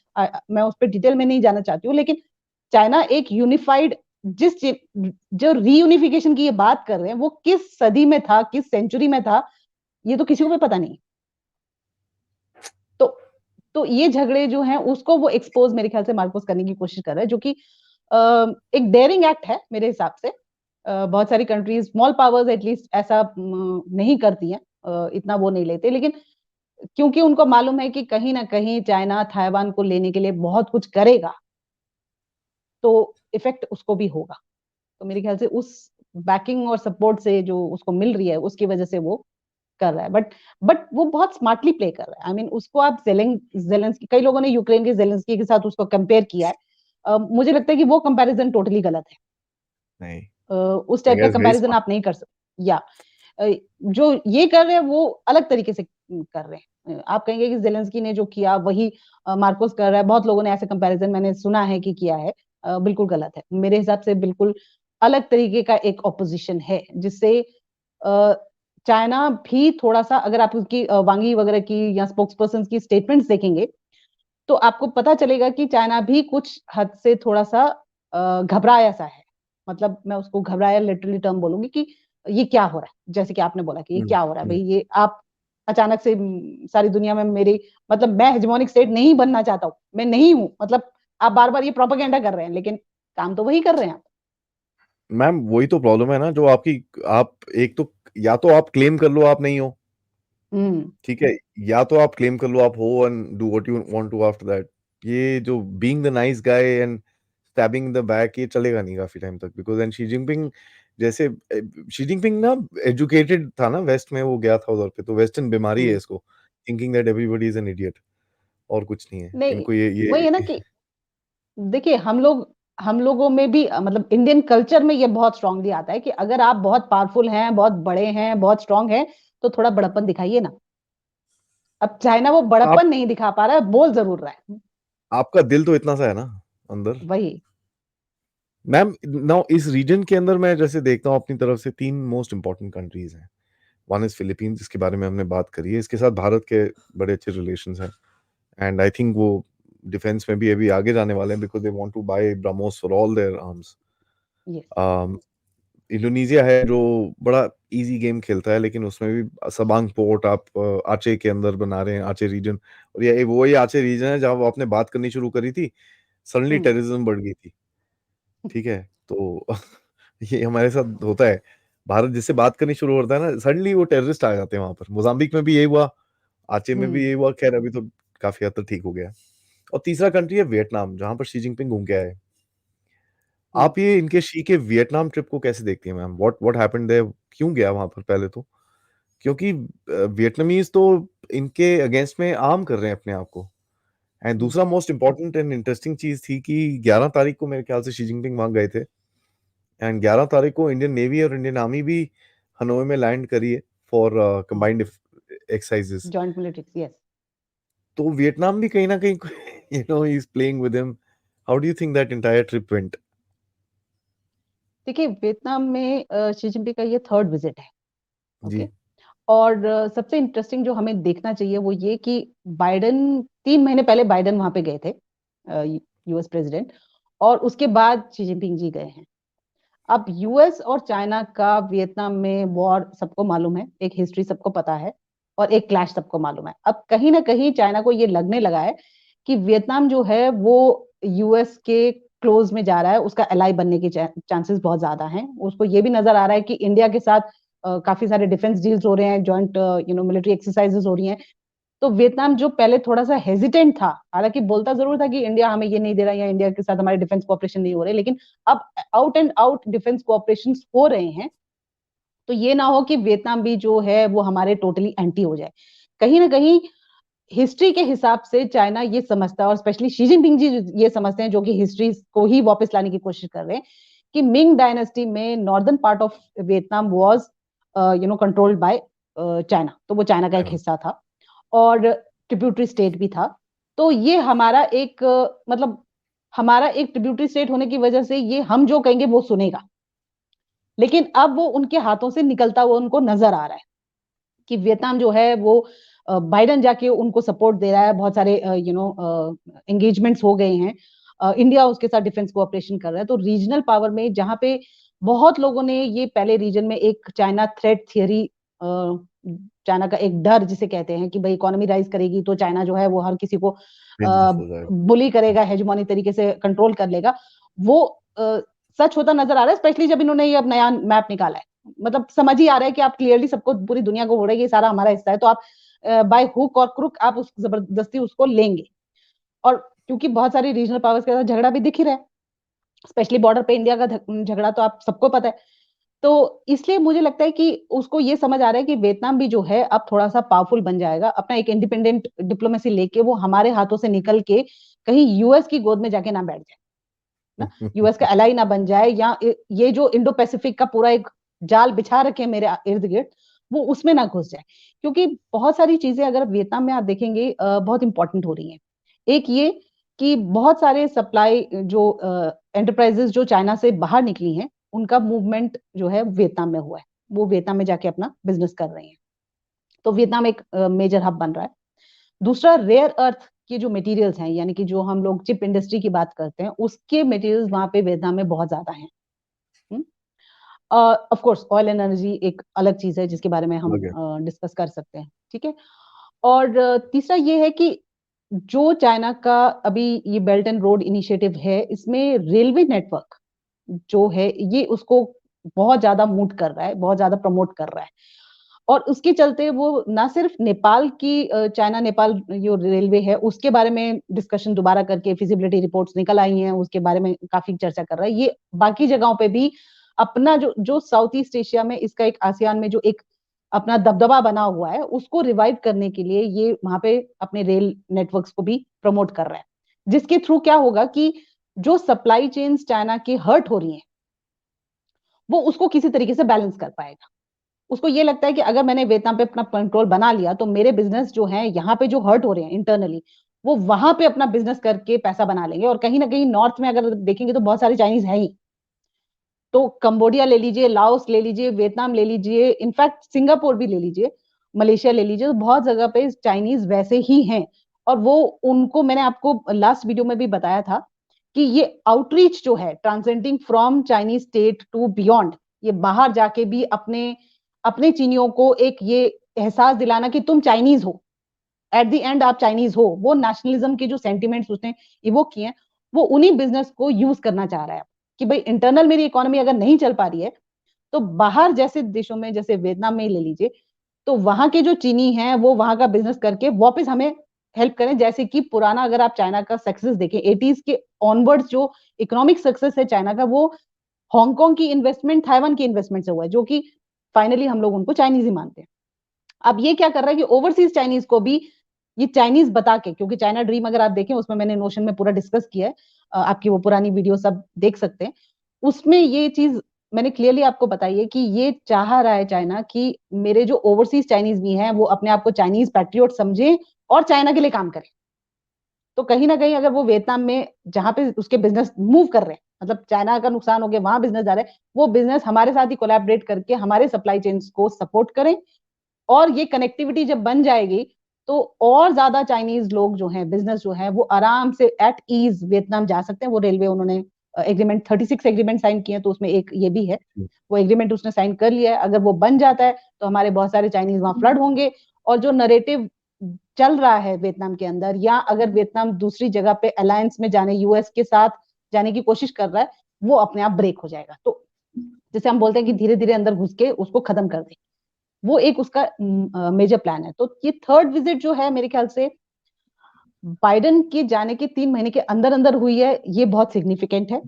मैं उस पर डिटेल में नहीं जाना चाहती हूँ, लेकिन चाइना एक यूनिफाइड, जो रीयूनिफिकेशन की ये बात कर रहे हैं, वो किस सदी में था, किस सेंचुरी में था, ये तो किसी को भी पता नहीं। तो तो ये झगड़े जो हैं उसको वो एक्सपोज मेरे ख्याल से मार्कोस करने की कोशिश कर रहा है, जो कि एक डेयरिंग एक्ट है मेरे हिसाब से। बहुत सारी कंट्रीज, स्मॉल पावर्स एटलीस्ट ऐसा नहीं करती हैं, इतना वो नहीं लेते, लेकिन क्योंकि उनको मालूम है कि कहीं ना कहीं चाइना ताइवान को लेने के लिए बहुत कुछ करेगा, तो इफेक्ट उसको भी होगा। तो मेरे ख्याल से उस बैकिंग और सपोर्ट से जो उसको मिल रही है, उसकी वजह से वो कर रहा है। बट वो बहुत स्मार्टली प्ले कर रहा है। आई मीन उसको आप जेलेंस्की, कई लोगों ने यूक्रेन के जेलेंस्की के साथ उसको कंपेयर किया है। मुझे लगता है कि वो कंपैरिजन टोटली गलत है। नहीं, उस आई टाइप का गेस वेरी कंपैरिजन स्मार्ट। आप नहीं कर सकते, या जो ये कर रहे हैं वो अलग तरीके से कर रहे हैं। आप कहेंगे कि जेलेंस्की ने जो किया वही मार्कोस कर रहा है, बहुत लोगों ने ऐसे कंपैरिजन मैंने सुना है कि किया है। बिल्कुल गलत है मेरे हिसाब से, बिल्कुल अलग तरीके का एक ऑपोजिशन है, जिससे चाइना भी थोड़ा सा, अगर आप उसकी वांगी वगैरह की या स्पोक्स पर्सन की स्टेटमेंट्स देखेंगे, तो आपको पता चलेगा कि चाइना भी कुछ हद से थोड़ा सा घबराया सा है। मतलब मैं उसको घबराया लिटरली टर्म बोलूंगी कि ये क्या हो रहा है, जैसे कि आपने बोला कि ये हम्म, क्या हो रहा है भाई, हम्म। ये आप अचानक से सारी दुनिया में मेरी, मतलब मैं हेजेमोनिक स्टेट नहीं बनना चाहता हूँ, मैं नहीं हूँ, मतलब आप बार बार ये प्रोपेगेंडा कर रहे हैं, लेकिन काम तो वही कर रहे हैं आप। मैम वही तो प्रॉब्लम है ना, जो आपकी, आप एक तो, या तो आप क्लेम कर लो आप नहीं हो, हम्म। ठीक है, या तो आप क्लेम कर लो आप हो and do what you want to after that. ये जो being the nice guy and stabbing the back, ये चलेगा नहीं काफी टाइम तक, बिकॉज एंड शी जिनपिंग जैसे, शी जिनपिंग ना एजुकेटेड था ना वेस्ट में, वो गया था उधर पे, तो वेस्टर्न बीमारी है हम्म। इसको, thinking that everybody is an idiot, और कुछ नहीं है नहीं, इनको ये वही है ना कि देखिए हम लोगों में भी मतलब इंडियन कल्चर में ये बहुत स्ट्रांगली आता है कि अगर आप बहुत पावरफुल हैं, बहुत बड़े हैं, बहुत स्ट्रांग हैं, तो थोड़ा बड़प्पन दिखाइए ना। अब चाइना वो आप, बड़प्पन नहीं दिखा पा रहा है, बोल जरूर रहा है। आपका दिल तो इतना सा है ना अंदर। वही। मैम नाउ इस रीजन के अंदर मैं जैसे देखता हूँ अपनी तरफ से, तीन मोस्ट इंपॉर्टेंट कंट्रीज हैं। वन इज फिलीपींस, जिसके बारे में हमने बात करी है, इसके साथ भारत के बड़े अच्छे रिलेशंस हैं, एंड आई थिंक वो डिफेंस में भी अभी आगे जाने वाले हैं, because they want to buy BrahMos for all their arms. Yes. Indonesia है जो बड़ा इजी गेम खेलता है, लेकिन उसमें भी सबांग पोर्ट आप आचे के अंदर बना रहे हैं, आचे रीजन, और ये वही आचे रीजन है जहां आपने बात करनी शुरू करी थी, सडनली हम्म। टेररिज्म बढ़ गई थी, ठीक है, तो ये हमारे साथ होता है, भारत जिससे बात करनी शुरू होता है ना, सडनली वो टेररिस्ट आ जाते हैं वहां पर। मोजाम्बिक में भी यही हुआ, आचे में भी हम्म। यही हुआ, खैर अभी तो काफी हद तक ठीक हो गया। और तीसरा कंट्री है वियतनाम, जहां पर शी जिनपिंग घूम के आए। हम्म। आप ये इनके शी के वियतनाम ट्रिप को कैसे देखती हैं मैम? What happened there? क्यों गया वहां पर पहले तो? क्योंकि वियतनामीज तो इनके अगेंस्ट में आर्म कर रहे हैं अपने आप को। एंड हम्म। दूसरा मोस्ट इंपॉर्टेंट एंड इंटरेस्टिंग चीज थी कि 11 तारीख को मेरे ख्याल से शी जिनपिंग वहां गए थे, एंड 11 तारीख को इंडियन नेवी और इंडियन आर्मी भी हनोई में लैंड करी है for combined exercises. Joint military, yes. तो वियतनाम भी कहीं ना कहीं he is playing with him. How do you think that entire trip went? देखिए, वियतनाम में शी जिनपिंग का ये थर्ड विजिट है। ओके। जी। और सबसे इंटरेस्टिंग जो हमें देखना चाहिए वो ये कि बाइडन, 3 महीने पहले बाइडन वहां पे गए थे, यूएस प्रेसिडेंट, और उसके बाद शी जिनपिंग जी गए हैं। अब यूएस और चाइना का वियतनाम में वॉर सबको मालूम है, एक हिस्ट्री सबको पता है, और एक क्लैश सबको मालूम है। अब कहीं ना कहीं चाइना को ये लगने लगा है कि वियतनाम जो है वो यूएस के क्लोज में जा रहा है, उसका एलाई बनने के चांसेस बहुत ज्यादा हैं। उसको ये भी नजर आ रहा है कि इंडिया के साथ काफी सारे डिफेंस डील्स हो रहे हैं, जॉइंट मिलिट्री एक्सरसाइजेस हो रही हैं। तो वियतनाम जो पहले थोड़ा सा हेजिटेंट था, हालांकि बोलता जरूर था कि इंडिया हमें ये नहीं दे रहा या इंडिया के साथ हमारे डिफेंस कोऑपरेशन नहीं हो रहे, लेकिन अब out and out defence cooperation हो रहे हैं। तो ये ना हो कि वियतनाम भी जो है वो हमारे टोटली एंटी हो जाए। कहीं ना कहीं हिस्ट्री के हिसाब से चाइना ये समझता है, और स्पेशली शी जिनपिंग जी ये समझते हैं, जो कि हिस्ट्री को ही वापस लाने की कोशिश कर रहे हैं, कि मिंग डायनेस्टी में northern part of Vietnam was controlled by China, तो वो चाइना का एक हिस्सा था, और ट्रिब्यूटरी स्टेट भी था। तो ये हमारा एक मतलब हमारा एक ट्रिब्यूटरी स्टेट होने की वजह से ये हम जो कहेंगे वो सुनेगा। लेकिन अब वो उनके हाथों से निकलता हुआ उनको नजर आ रहा है कि वियतनाम जो है वो बाइडन जाके उनको सपोर्ट दे रहा है, बहुत सारे एंगेजमेंट्स हो गए हैं, इंडिया उसके साथ डिफेंस कोऑपरेशन कर रहा है। तो रीजनल पावर में जहाँ पे बहुत लोगों ने ये पहले रीजन में एक चाइना थ्रेट थियरी, चाइना का एक डर जिसे कहते हैं कि भाई इकोनॉमी राइज करेगी तो चाइना जो है वो हर किसी को डेंजरस हो जाएगा। बुली करेगा, हेजमोनी तरीके से कंट्रोल कर लेगा, वो सच होता नजर आ रहा है, स्पेशली जब इन्होंने ये अब नया मैप निकाला है। मतलब समझ ही आ रहा है कि आप क्लियरली सबको, पूरी दुनिया को हो रहा है ये सारा हमारा हिस्सा है, तो आप बाय हुक और क्रुक आप उस जबरदस्ती उसको लेंगे। और क्योंकि बहुत सारी रीजनल पावर्स के साथ झगड़ा भी दिख ही रहा है, स्पेशली बॉर्डर पे इंडिया का झगड़ा तो आप सबको पता है। तो इसलिए मुझे लगता है कि उसको ये समझ आ रहा है कि वियतनाम भी जो है अब थोड़ा सा पावरफुल बन जाएगा, अपना एक इंडिपेंडेंट डिप्लोमेसी लेके वो हमारे हाथों से निकल के कहीं यूएस की गोद में जाके ना बैठ जाए ना, यूएस का एलाई ना बन जाए, या ये जो इंडो पैसिफिक का पूरा एक जाल बिछा रखे मेरे इर्द गिर्द, वो उसमें ना घुस जाए। क्योंकि बहुत सारी चीजें अगर वियतनाम में आप देखेंगे बहुत इंपॉर्टेंट हो रही हैं। एक ये कि बहुत सारे सप्लाई जो एंटरप्राइजेस जो चाइना से बाहर निकली हैं, उनका मूवमेंट जो है वियतनाम में हुआ है, वो वियतनाम में जाके अपना बिजनेस कर रही हैं। तो वियतनाम एक मेजर हब बन रहा है। दूसरा, रेयर अर्थ के जो मटेरियल्स हैं, यानी कि जो हम लोग चिप इंडस्ट्री की बात करते हैं, उसके मटेरियल्स वहां पे वियतनाम में बहुत ज्यादा हैं। Of course oil and energy एक अलग चीज है जिसके बारे में हम Okay. डिस्कस कर सकते हैं, ठीक है। और तीसरा ये है कि जो चाइना का अभी ये बेल्ट एंड रोड इनिशिएटिव है, इसमें रेलवे नेटवर्क जो है ये उसको बहुत ज्यादा मूव कर रहा है, बहुत ज्यादा प्रमोट कर रहा है। और उसके चलते वो ना सिर्फ नेपाल की, चाइना नेपाल जो रेलवे है उसके बारे में डिस्कशन दोबारा करके फिजिबिलिटी रिपोर्ट्स निकल आई हैं, उसके बारे में काफी चर्चा कर रहा है, ये बाकी जगहों पे भी अपना जो जो साउथ ईस्ट एशिया में इसका एक आसियान में जो एक अपना दबदबा बना हुआ है, उसको रिवाइव करने के लिए ये वहां पे अपने रेल नेटवर्क्स को भी प्रमोट कर रहा है, जिसके थ्रू क्या होगा कि जो सप्लाई चेन्स चाइना की हर्ट हो रही हैं, वो उसको किसी तरीके से बैलेंस कर पाएगा। उसको ये लगता है कि अगर मैंने वियतनाम पे अपना कंट्रोल बना लिया तो मेरे बिजनेस जो है यहाँ पे जो हर्ट हो रहे हैं इंटरनली, वो वहां पे अपना बिजनेस करके पैसा बना लेंगे। और कहीं ना कहीं नॉर्थ में अगर देखेंगे तो बहुत सारे चाइनीज है ही, तो कंबोडिया ले लीजिए, लाओस ले लीजिए, वियतनाम ले लीजिए, इनफैक्ट सिंगापुर भी ले लीजिए, मलेशिया ले लीजिए, तो बहुत जगह पे चाइनीज वैसे ही हैं। और वो उनको मैंने आपको लास्ट वीडियो में भी बताया था कि ये आउटरीच जो है transcending from Chinese state to beyond, ये बाहर जाके भी अपने अपने चीनियों को एक ये एहसास दिलाना कि तुम चाइनीज हो, एट द एंड आप चाइनीज हो, वो नेशनलिज्म के जो सेंटिमेंट्स उसने इवोक किए हैं, वो उन्हीं बिजनेस को यूज करना चाह रहा है कि भाई इंटरनल मेरी इकोनॉमी अगर नहीं चल पा रही है, तो बाहर जैसे देशों में, जैसे वियतनाम में ही ले लीजिए, तो वहां के जो चीनी हैं वो वहां का बिजनेस करके वापस हमें हेल्प करें। जैसे कि पुराना अगर आप चाइना का सक्सेस देखें 80s के ऑनवर्ड्स, जो इकोनॉमिक सक्सेस है चाइना का, वो हांगकांग की इन्वेस्टमेंट, ताइवान की इन्वेस्टमेंट से हुआ है, जो कि फाइनली हम लोग उनको चाइनीज ही मानते हैं। अब ये क्या कर रहा है कि ओवरसीज चाइनीज को भी ये चाइनीज बता के, क्योंकि चाइना ड्रीम अगर आप देखें उसमें मैंने नोशन में पूरा डिस्कस किया है, आपकी वो पुरानी वीडियो सब देख सकते हैं, उसमें ये चीज मैंने क्लियरली आपको बताई है कि ये चाह रहा है चाइना कि मेरे जो ओवरसीज चाइनीज भी हैं वो अपने आप को चाइनीज पैट्रियोट समझे और चाइना के लिए काम करें। तो कहीं ना कहीं अगर वो वियतनाम में जहां पे उसके बिजनेस मूव कर रहे हैं, मतलब चाइना का नुकसान हो गया, वहां बिजनेस जा रहे हैं, वो बिजनेस हमारे साथ ही कोलैबोरेट करके हमारे सप्लाई चेन्स को सपोर्ट करें। और ये कनेक्टिविटी जब बन जाएगी तो और ज्यादा चाइनीज लोग जो हैं, बिजनेस जो है, वो आराम से एट ईज वियतनाम जा सकते हैं। वो रेलवे उन्होंने एग्रीमेंट 36 एग्रीमेंट साइन किए हैं, तो उसमें एक ये भी है, वो एग्रीमेंट उसने साइन कर लिया है। अगर वो बन जाता है तो हमारे बहुत सारे चाइनीज वहां फ्लड होंगे, और जो नरेटिव चल रहा है वियतनाम के अंदर, या अगर वियतनाम दूसरी जगह पे अलायंस में जाने, यूएस के साथ जाने की कोशिश कर रहा है, वो अपने आप ब्रेक हो जाएगा। तो जैसे हम बोलते हैं कि धीरे धीरे अंदर घुस के उसको खत्म कर दे, वो एक उसका मेजर प्लान है। तो ये थर्ड विजिट जो है मेरे ख्याल से बाइडेन के जाने के 3 महीने के अंदर अंदर हुई है, ये बहुत सिग्निफिकेंट है।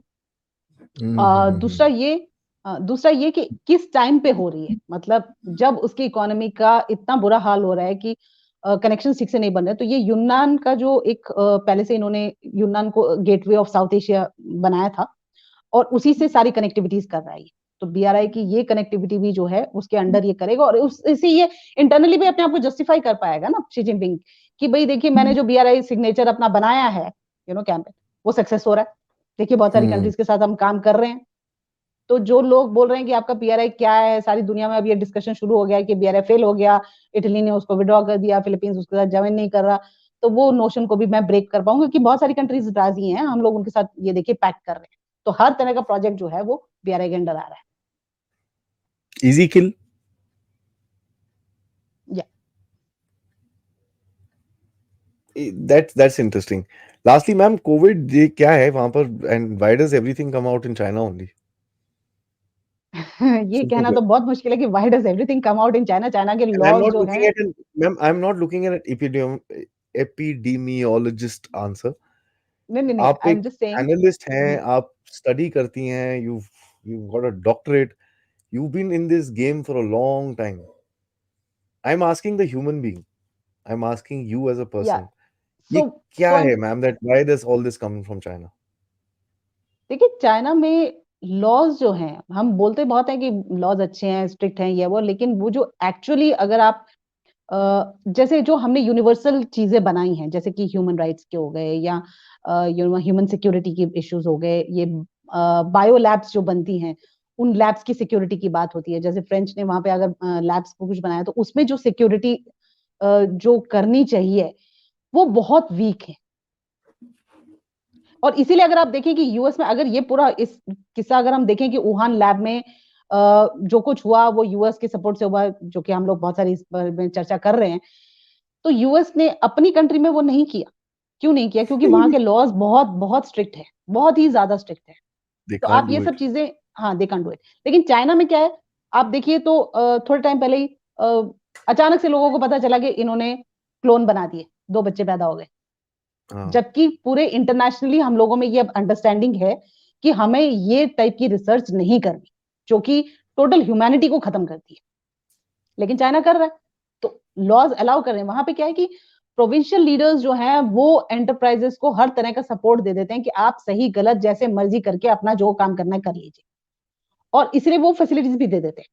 दूसरा ये दूसरा ये कि किस टाइम पे हो रही है, मतलब जब उसकी इकोनॉमी का इतना बुरा हाल हो रहा है कि कनेक्शन ठीक से नहीं बन रहे। तो ये यूनान का जो एक पहले से इन्होंने यूनान को गेटवे ऑफ साउथ एशिया बनाया था, और उसी से सारी कनेक्टिविटीज कर रहा है। तो बीआरआई की ये कनेक्टिविटी भी जो है उसके अंडर ये करेगा, और इसी ये इंटरनली भी अपने आप को जस्टिफाई कर पाएगा ना शी जिनपिंग, कि भाई देखिए मैंने जो बीआरआई सिग्नेचर अपना बनाया है कैंपेन, वो सक्सेस हो रहा है। देखिए बहुत सारी कंट्रीज के साथ हम काम कर रहे हैं। तो जो लोग बोल रहे हैं कि आपका पीआरआई क्या है, सारी दुनिया में अब ये डिस्कशन शुरू हो गया है कि पीआरआई फेल हो गया, इटली ने उसको विड्रॉ कर दिया, फिलीपींस उसके साथ ज्वाइन नहीं कर रहा, तो वो नोशन को भी मैं ब्रेक कर पाऊंगा कि बहुत सारी कंट्रीज राजी हैं, हम लोग उनके साथ ये देखिए पैक्ट कर रहे हैं। तो हर तरह का प्रोजेक्ट जो है वो पीआरआई के अंडर आ रहा है। इजी किल। या That's interesting. Lastly, ma'am, Covid ये क्या है वहां पर, and why does everything come out in China only? ये कहना तो बहुत मुश्किल है कि why does everything come out in China, China के And I'm लॉज not जो looking हैं। at an ma'am, I'm not looking at an epidemiologist answer. नहीं नहीं नहीं, आप आई एम एक जस्ट सेइंग। एनालिस्ट हैं, आप स्टडी करती हैं, you've got a doctorate, you've been in this game for a long time. I'm asking the human being. I'm asking you as a या person. ये सो क्या फ्रॉम है ma'am, that why does all this coming from China? देखिए China में laws जो हैं, हम बोलते बहुत हैं कि लॉज अच्छे हैं, स्ट्रिक्ट हैं, ये वो, लेकिन वो जो एक्चुअली अगर आप जैसे जो हमने यूनिवर्सल चीजें बनाई हैं, जैसे कि ह्यूमन राइट्स के हो गए या ह्यूमन सिक्योरिटी की इश्यूज हो गए, ये बायो लैब्स जो बनती हैं, उन लैब्स की सिक्योरिटी की बात होती है। जैसे फ्रेंच ने वहां पे अगर लैब्स को कुछ बनाया तो उसमें जो सिक्योरिटी जो करनी चाहिए वो बहुत वीक है। और इसीलिए अगर आप देखें कि यूएस में अगर ये पूरा इस किस्सा अगर हम देखें कि वुहान लैब में जो कुछ हुआ वो यूएस के सपोर्ट से हुआ, जो कि हम लोग बहुत सारी इस पर में चर्चा कर रहे हैं, तो यूएस ने अपनी कंट्री में वो नहीं किया। क्यों नहीं किया? क्योंकि वहां के लॉज बहुत बहुत स्ट्रिक्ट है, बहुत ही ज्यादा स्ट्रिक्ट है। They तो can't आप ये do सब it. चीजें, हाँ दे कैन डू इट। लेकिन चाइना में क्या है, आप देखिए तो थोड़े टाइम पहले ही अचानक से लोगों को पता चला कि इन्होंने क्लोन बना दिए, 2 बच्चे पैदा हो गए। हाँ, जबकि पूरे इंटरनेशनली हम लोगों में ये अंडरस्टैंडिंग है कि हमें ये टाइप की रिसर्च नहीं करनी, जो कि टोटल ह्यूमैनिटी को खत्म करती है, लेकिन चाइना कर रहा है। तो लॉज अलाउ कर रहे हैं। वहां पे क्या है कि प्रोविंशियल लीडर्स जो हैं वो एंटरप्राइजेस को हर तरह का सपोर्ट दे देते हैं कि आप सही गलत जैसे मर्जी करके अपना जो काम करना है कर लीजिए, और इसलिए वो फैसिलिटीज भी दे देते हैं।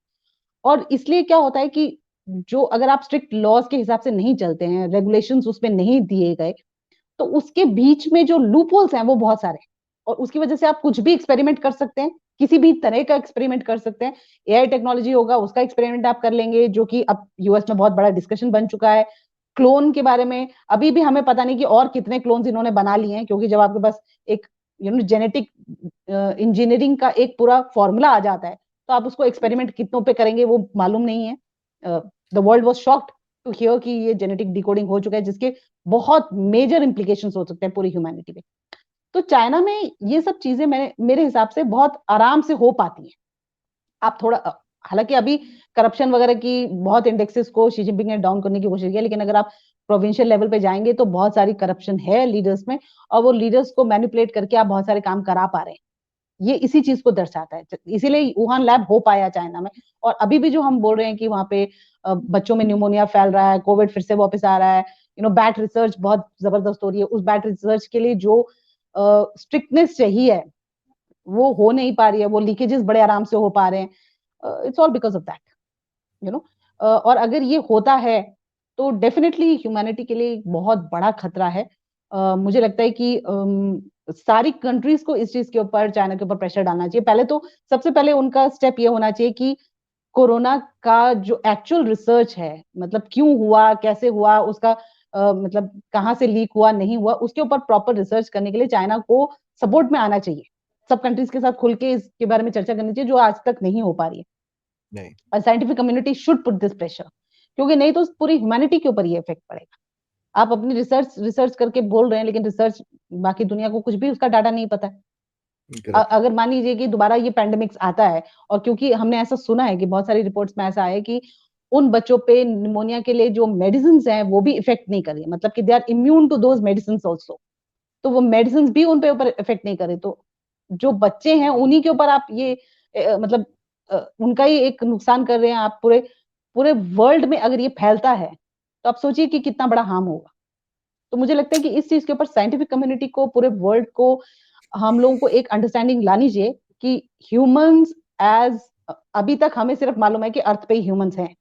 और इसलिए क्या होता है कि जो अगर आप स्ट्रिक्ट लॉज के हिसाब से नहीं चलते हैं, रेगुलेशंस उसमें नहीं दिए गए, तो उसके बीच में जो लूप होल्स हैं वो बहुत सारे हैं, और उसकी वजह से आप कुछ भी एक्सपेरिमेंट कर सकते हैं, किसी भी तरह का एक्सपेरिमेंट कर सकते हैं। एआई टेक्नोलॉजी होगा, उसका एक्सपेरिमेंट आप कर लेंगे, जो कि अब यूएस में बहुत बड़ा डिस्कशन बन चुका है। क्लोन के बारे में अभी भी हमें पता नहीं कि और कितने क्लोन्स इन्होंने बना लिए हैं, क्योंकि जब आपके पास एक जेनेटिक इंजीनियरिंग का एक पूरा फॉर्मूला आ जाता है, तो आप उसको एक्सपेरिमेंट कितनों पे करेंगे वो मालूम नहीं है। The world was shocked to hear कि ये जेनेटिक डिकोडिंग हो चुका है, जिसके बहुत मेजर इंप्लीकेशंस हो सकते हैं पूरी ह्यूमैनिटी पे। तो चाइना में ये सब चीजें मेरे हिसाब से बहुत आराम से हो पाती हैं। आप थोड़ा हालांकि अभी करप्शन वगैरह की बहुत इंडेक्सेस को शी जिनपिंग ने डाउन करने की कोशिश की, लेकिन अगर आप प्रोविंशियल लेवल पे जाएंगे तो बहुत सारी करप्शन है लीडर्स में, और वो लीडर्स को मैनिपुलेट करके आप बहुत सारे काम करा पा रहे हैं। ये इसी चीज को दर्शाता है, इसीलिए वुहान लैब हो पाया चाइना में। और अभी भी जो हम बोल रहे हैं कि वहां पे बच्चों में न्यूमोनिया फैल रहा है, कोविड फिर से वापस आ रहा है, बैट रिसर्च बहुत जबरदस्त हो रही है, उस बैट रिसर्च के लिए जो स्ट्रिक्टनेस चाहिए वो हो नहीं पा रही है, वो लीकेजेस बड़े आराम से हो पा रहे हैं। It's all because of that, you know. और अगर ये होता है तो डेफिनेटली ह्यूमैनिटी के लिए एक बहुत बड़ा खतरा है। मुझे लगता है कि सारी कंट्रीज को इस चीज के ऊपर, चाइना के ऊपर प्रेशर डालना चाहिए। पहले तो सबसे पहले उनका स्टेप ये होना चाहिए कि कोरोना का जो एक्चुअल रिसर्च है, मतलब क्यों हुआ, कैसे हुआ, उसका मतलब कहाँ से लीक हुआ, नहीं हुआ, उसके ऊपर प्रॉपर रिसर्च करने के लिए चाइना को सपोर्ट में आना चाहिए। सब कंट्रीज के साथ खुल के इसके बारे में चर्चा करनी चाहिए, जो आज तक नहीं हो पा रही है। नहीं, और scientific community should put this pressure, क्योंकि नहीं तो पूरी ह्यूमैनिटी के ऊपर ये इफेक्ट पड़ेगा। आप अपनी रिसर्च रिसर्च करके बोल रहे हैं, लेकिन रिसर्च बाकी दुनिया को कुछ भी उसका डाटा नहीं पता है। करेक्ट। अगर मान लीजिए कि दोबारा ये पैंडेमिक्स आता है, और क्योंकि हमने ऐसा सुना है कि बहुत सारी रिपोर्ट्स में ऐसा है कि उन बच्चों पे निमोनिया के लिए जो मेडिसिन हैं वो भी इफेक्ट नहीं कर रही, मतलब कि they are immune to those medicine also. तो वो मेडिसिन भी उन पे ऊपर इफेक्ट नहीं करे, तो जो बच्चे हैं उन्हीं के ऊपर आप ये मतलब उनका ही एक नुकसान कर रहे हैं आप। पूरे पूरे वर्ल्ड में अगर ये फैलता है तो आप सोचिए कि कितना बड़ा हार्म होगा। तो मुझे लगता है कि इस चीज के ऊपर साइंटिफिक कम्युनिटी को, पूरे वर्ल्ड को, हम लोगों को एक अंडरस्टैंडिंग लानी चाहिए कि ह्यूमंस एज, अभी तक हमें सिर्फ मालूम है कि अर्थ पे ही ह्यूमंस हैं,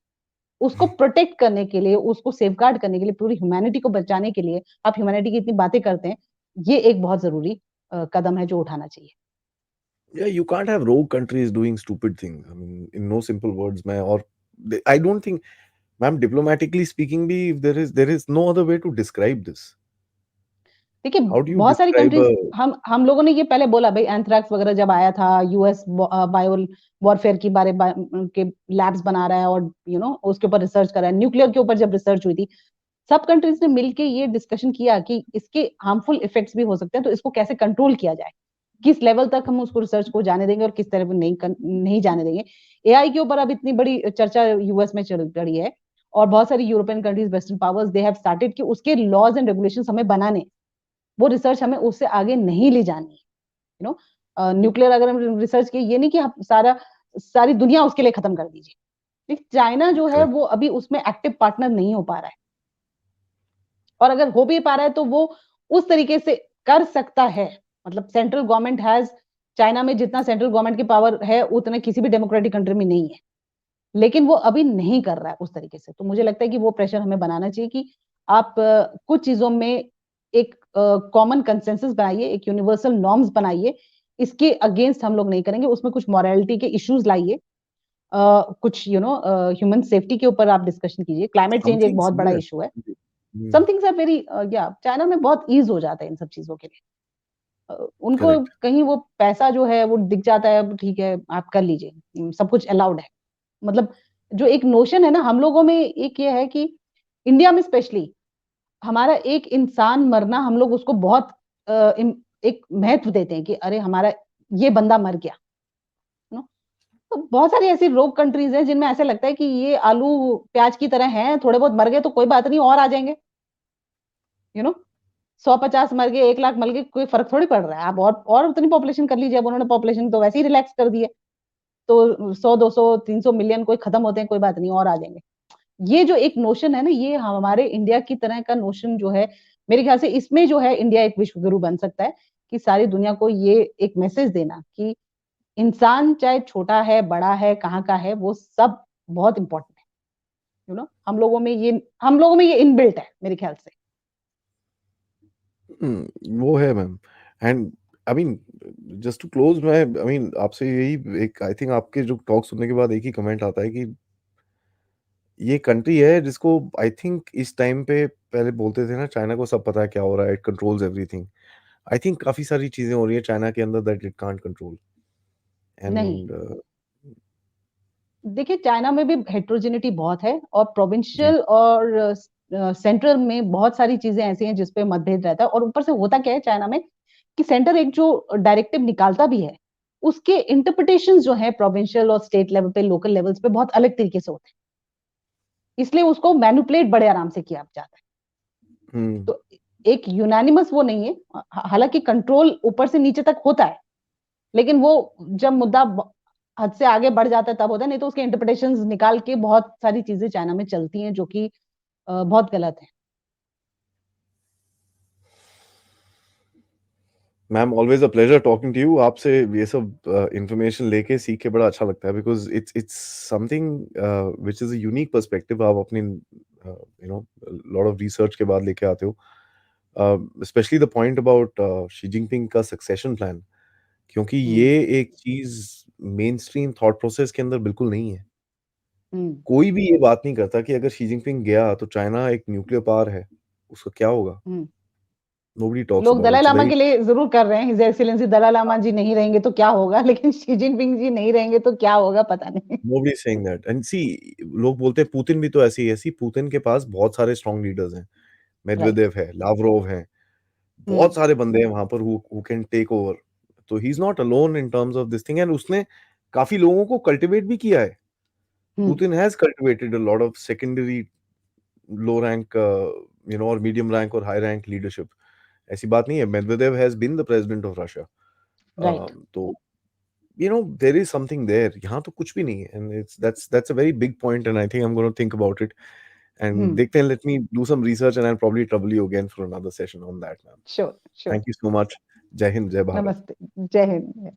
उसको प्रोटेक्ट करने के लिए, उसको सेफगार्ड करने के लिए, पूरी ह्यूमैनिटी को बचाने के लिए, आप ह्यूमैनिटी की इतनी बातें करते हैं, ये एक बहुत जरूरी कदम है जो उठाना चाहिए। Yeah, you can't have rogue countries doing stupid things. I mean, in no simple words, मैं और I don't think, ma'am, diplomatically speaking, भी there is no other way to describe this. देखिए, How do you बहुत सारी describe a countries हम लोगों ने ये पहले बोला भई एंथ्रेक्स वगैरह जब आया था, यूएस बायो वॉरफेयर की बारे बा के लैब्स बना रहा है और उसके ऊपर रिसर्च कर रहा है। न्यूक्लियर के ऊपर जब रिसर्च हुई थी, सब कंट्रीज़ ने मिलके ये डिस्कशन किया कि इसके हार्मफुल इफेक्ट्स भी हो सकते हैं, तो इसको कैसे कंट्रोल किया जाए। किस लेवल तक हम उसको रिसर्च को जाने देंगे और किस तरह पे नहीं जाने देंगे। एआई के ऊपर अब इतनी बड़ी चर्चा यूएस में चल रही है और बहुत सारी European countries, western powers they have started कि उसके लॉज़ एंड रेगुलेशंस हमें बनाने हैं। वो रिसर्च हमें उससे आगे नहीं ले जानी है, यू नो न्यूक्लियर अगर हम रिसर्च की ये नहीं कि आप सारी दुनिया उसके लिए खत्म कर दीजिए। लेकिन चाइना जो है correct? वो अभी उसमें एक्टिव पार्टनर नहीं हो पा रहा है और अगर हो भी पा रहा है तो वो उस तरीके से कर सकता है। मतलब सेंट्रल गवर्नमेंट हैज़ चाइना में जितना सेंट्रल गवर्नमेंट की पावर है उतना किसी भी डेमोक्रेटिक कंट्री में नहीं है। लेकिन वो अभी नहीं कर रहा है उस तरीके से। तो मुझे लगता है कि वो प्रेशर हमें बनाना चाहिए कि आप कुछ चीज़ों में एक कॉमन कंसेंसस बनाइए, एक यूनिवर्सल नॉर्म्स बनाइए। इसके अगेंस्ट हम लोग नहीं करेंगे, उसमें कुछ मोरालिटी के इश्यूज़ लाइए। कुछ ह्यूमन सेफ्टी के ऊपर आप डिस्कशन कीजिए। क्लाइमेट चेंज एक Something बहुत बड़ा similar. इश्यू है। Hmm. Some things are very या चाइना में बहुत ईज़ हो जाता है इन सब चीज़ों के लिए। उनको Correct. कहीं वो पैसा जो है वो दिख जाता है, अब ठीक है, आप कर लीजिए। सब कुछ अलाउड है। मतलब जो एक नोशन है ना हम लोगों में एक ये है कि इंडिया में स्पेशली हमारा एक इंसान मरना हम लोग उसको बहुत एक महत्व देते हैं कि अरे हमारा ये बंदा मर गया नो तो बहुत सारी ऐसी रोग कंट्रीज हैं जिनमें ऐसे लगता है कि ये आलू प्याज की तरह हैं थोड़े बहुत मर गए तो कोई बात नहीं और आ जाएंगे यू नो 100-50 मर गए 1 लाख मर गए कोई फर्क थोड़ी पड़ रहा है आप और उतनी पॉपुलेशन कर लीजिए अब उन्होंने पॉपुलेशन तो वैसे ही रिलैक्स कर दी है तो 100-200-300 मिलियन कोई खत्म होते हैं कोई बात नहीं और आ जाएंगे ये जो एक नोशन है ना ये हमारे इंडिया की तरह का नोशन जो है मेरे ख्याल से इसमें जो है इंडिया एक विश्व गुरु बन सकता है कि सारी दुनिया को ये एक मैसेज देना कि इंसान चाहे छोटा है बड़ा है कहाँ का है वो सब बहुत इंपॉर्टेंट है हम लोगों में ये इनबिल्ट है मेरे ख्याल से वो है ma'am. And I mean, just to close, मैं आई मीन आपसे यही एक, आई थिंक आपके जो टॉक सुनने के बाद एक ही कमेंट आता है कि ये कंट्री है जिसको आई थिंक इस टाइम पे पहले बोलते थे ना चाइना को सब पता है क्या हो रहा है, it controls everything. I think काफी सारी चीजें हो रही है चाइना के अंदर दैट इट कांट कंट्रोल। नहीं एंड देखिए चाइना में भी हेट्रोजेनिटी बहुत है और जी। प्रोविंशियल और सेंट्रल में बहुत सारी चीजें ऐसी हैं जिसपे मतभेद रहता है और ऊपर से होता क्या है चाइना में कि सेंटर एक जो डायरेक्टिव निकालता भी है उसके इंटरप्रिटेशंस जो है प्रोविंशियल और स्टेट लेवल पे लोकल लेवल्स पे बहुत अलग तरीके से होते हैं इसलिए उसको मैनिपुलेट बड़े आराम से किया जाता है हम्म। तो एक यूनानिमस वो नहीं है हालांकि कंट्रोल ऊपर से नीचे तक होता है लेकिन वो जब मुद्दा हद से आगे बढ़ जाता है तब होता है नहीं तो उसके इंटरप्रिटेशंस निकाल के बहुत सारी चीजें चाइना में चलती हैं जो कि बहुत गलत है ma'am, always a pleasure talking to you. आपसे ये सब इंफॉर्मेशन लेके सीख के बड़ा अच्छा लगता है, because it's something which is a unique perspective. आप अपनी लॉट ऑफ रिसर्च के बाद लेके आते हो, specially the point about Xi Jinping का सक्सेशन प्लान, क्योंकि हम्म ये एक चीज मेन स्ट्रीम थॉट प्रोसेस के अंदर बिल्कुल नहीं है। हम्म कोई भी ये बात नहीं करता कि अगर शी जिनपिंग गया तो चाइना एक न्यूक्लियर पावर है, उसका क्या होगा। हम्म नोबडी टॉक्स लोग about Dalai it's Lama very. के लिए जरूर कर रहे हैं हिज एक्सीलेंसी दलाई लामा जी नहीं रहेंगे तो क्या होगा लेकिन शी जिनपिंग जी नहीं रहेंगे तो क्या होगा पता नहीं nobody is saying that. And see, लोग बोलते हैं पुतिन भी तो ऐसे ही है। सी, पुतिन के पास बहुत सारे स्ट्रॉन्ग लीडर्स हैं, राइट मेदवेदेव है, लावरोव हैं, हम्म बहुत सारे बंदे हैं वहां पर हु कैन टेक ओवर। तो he is not alone in terms of this thing, and उसने काफी लोगों को कल्टीवेट भी किया है। Hmm Putin has cultivated a lot of secondary low rank, और मीडियम रैंक और हाई रैंक लीडरशिप। ऐसी बात नहीं है, Medvedev has been the president of Russia. Right तो there is something there, यहाँ तो कुछ भी नहीं है, and that's a very big point, and I think I'm going to think about it and हम्म देखते हैं, let me do some research and I'll probably trouble you again for another session on that, ma'am. Sure sure Thank you so much. Jai Hind, Jai Bharat. नमस्ते जय हिंद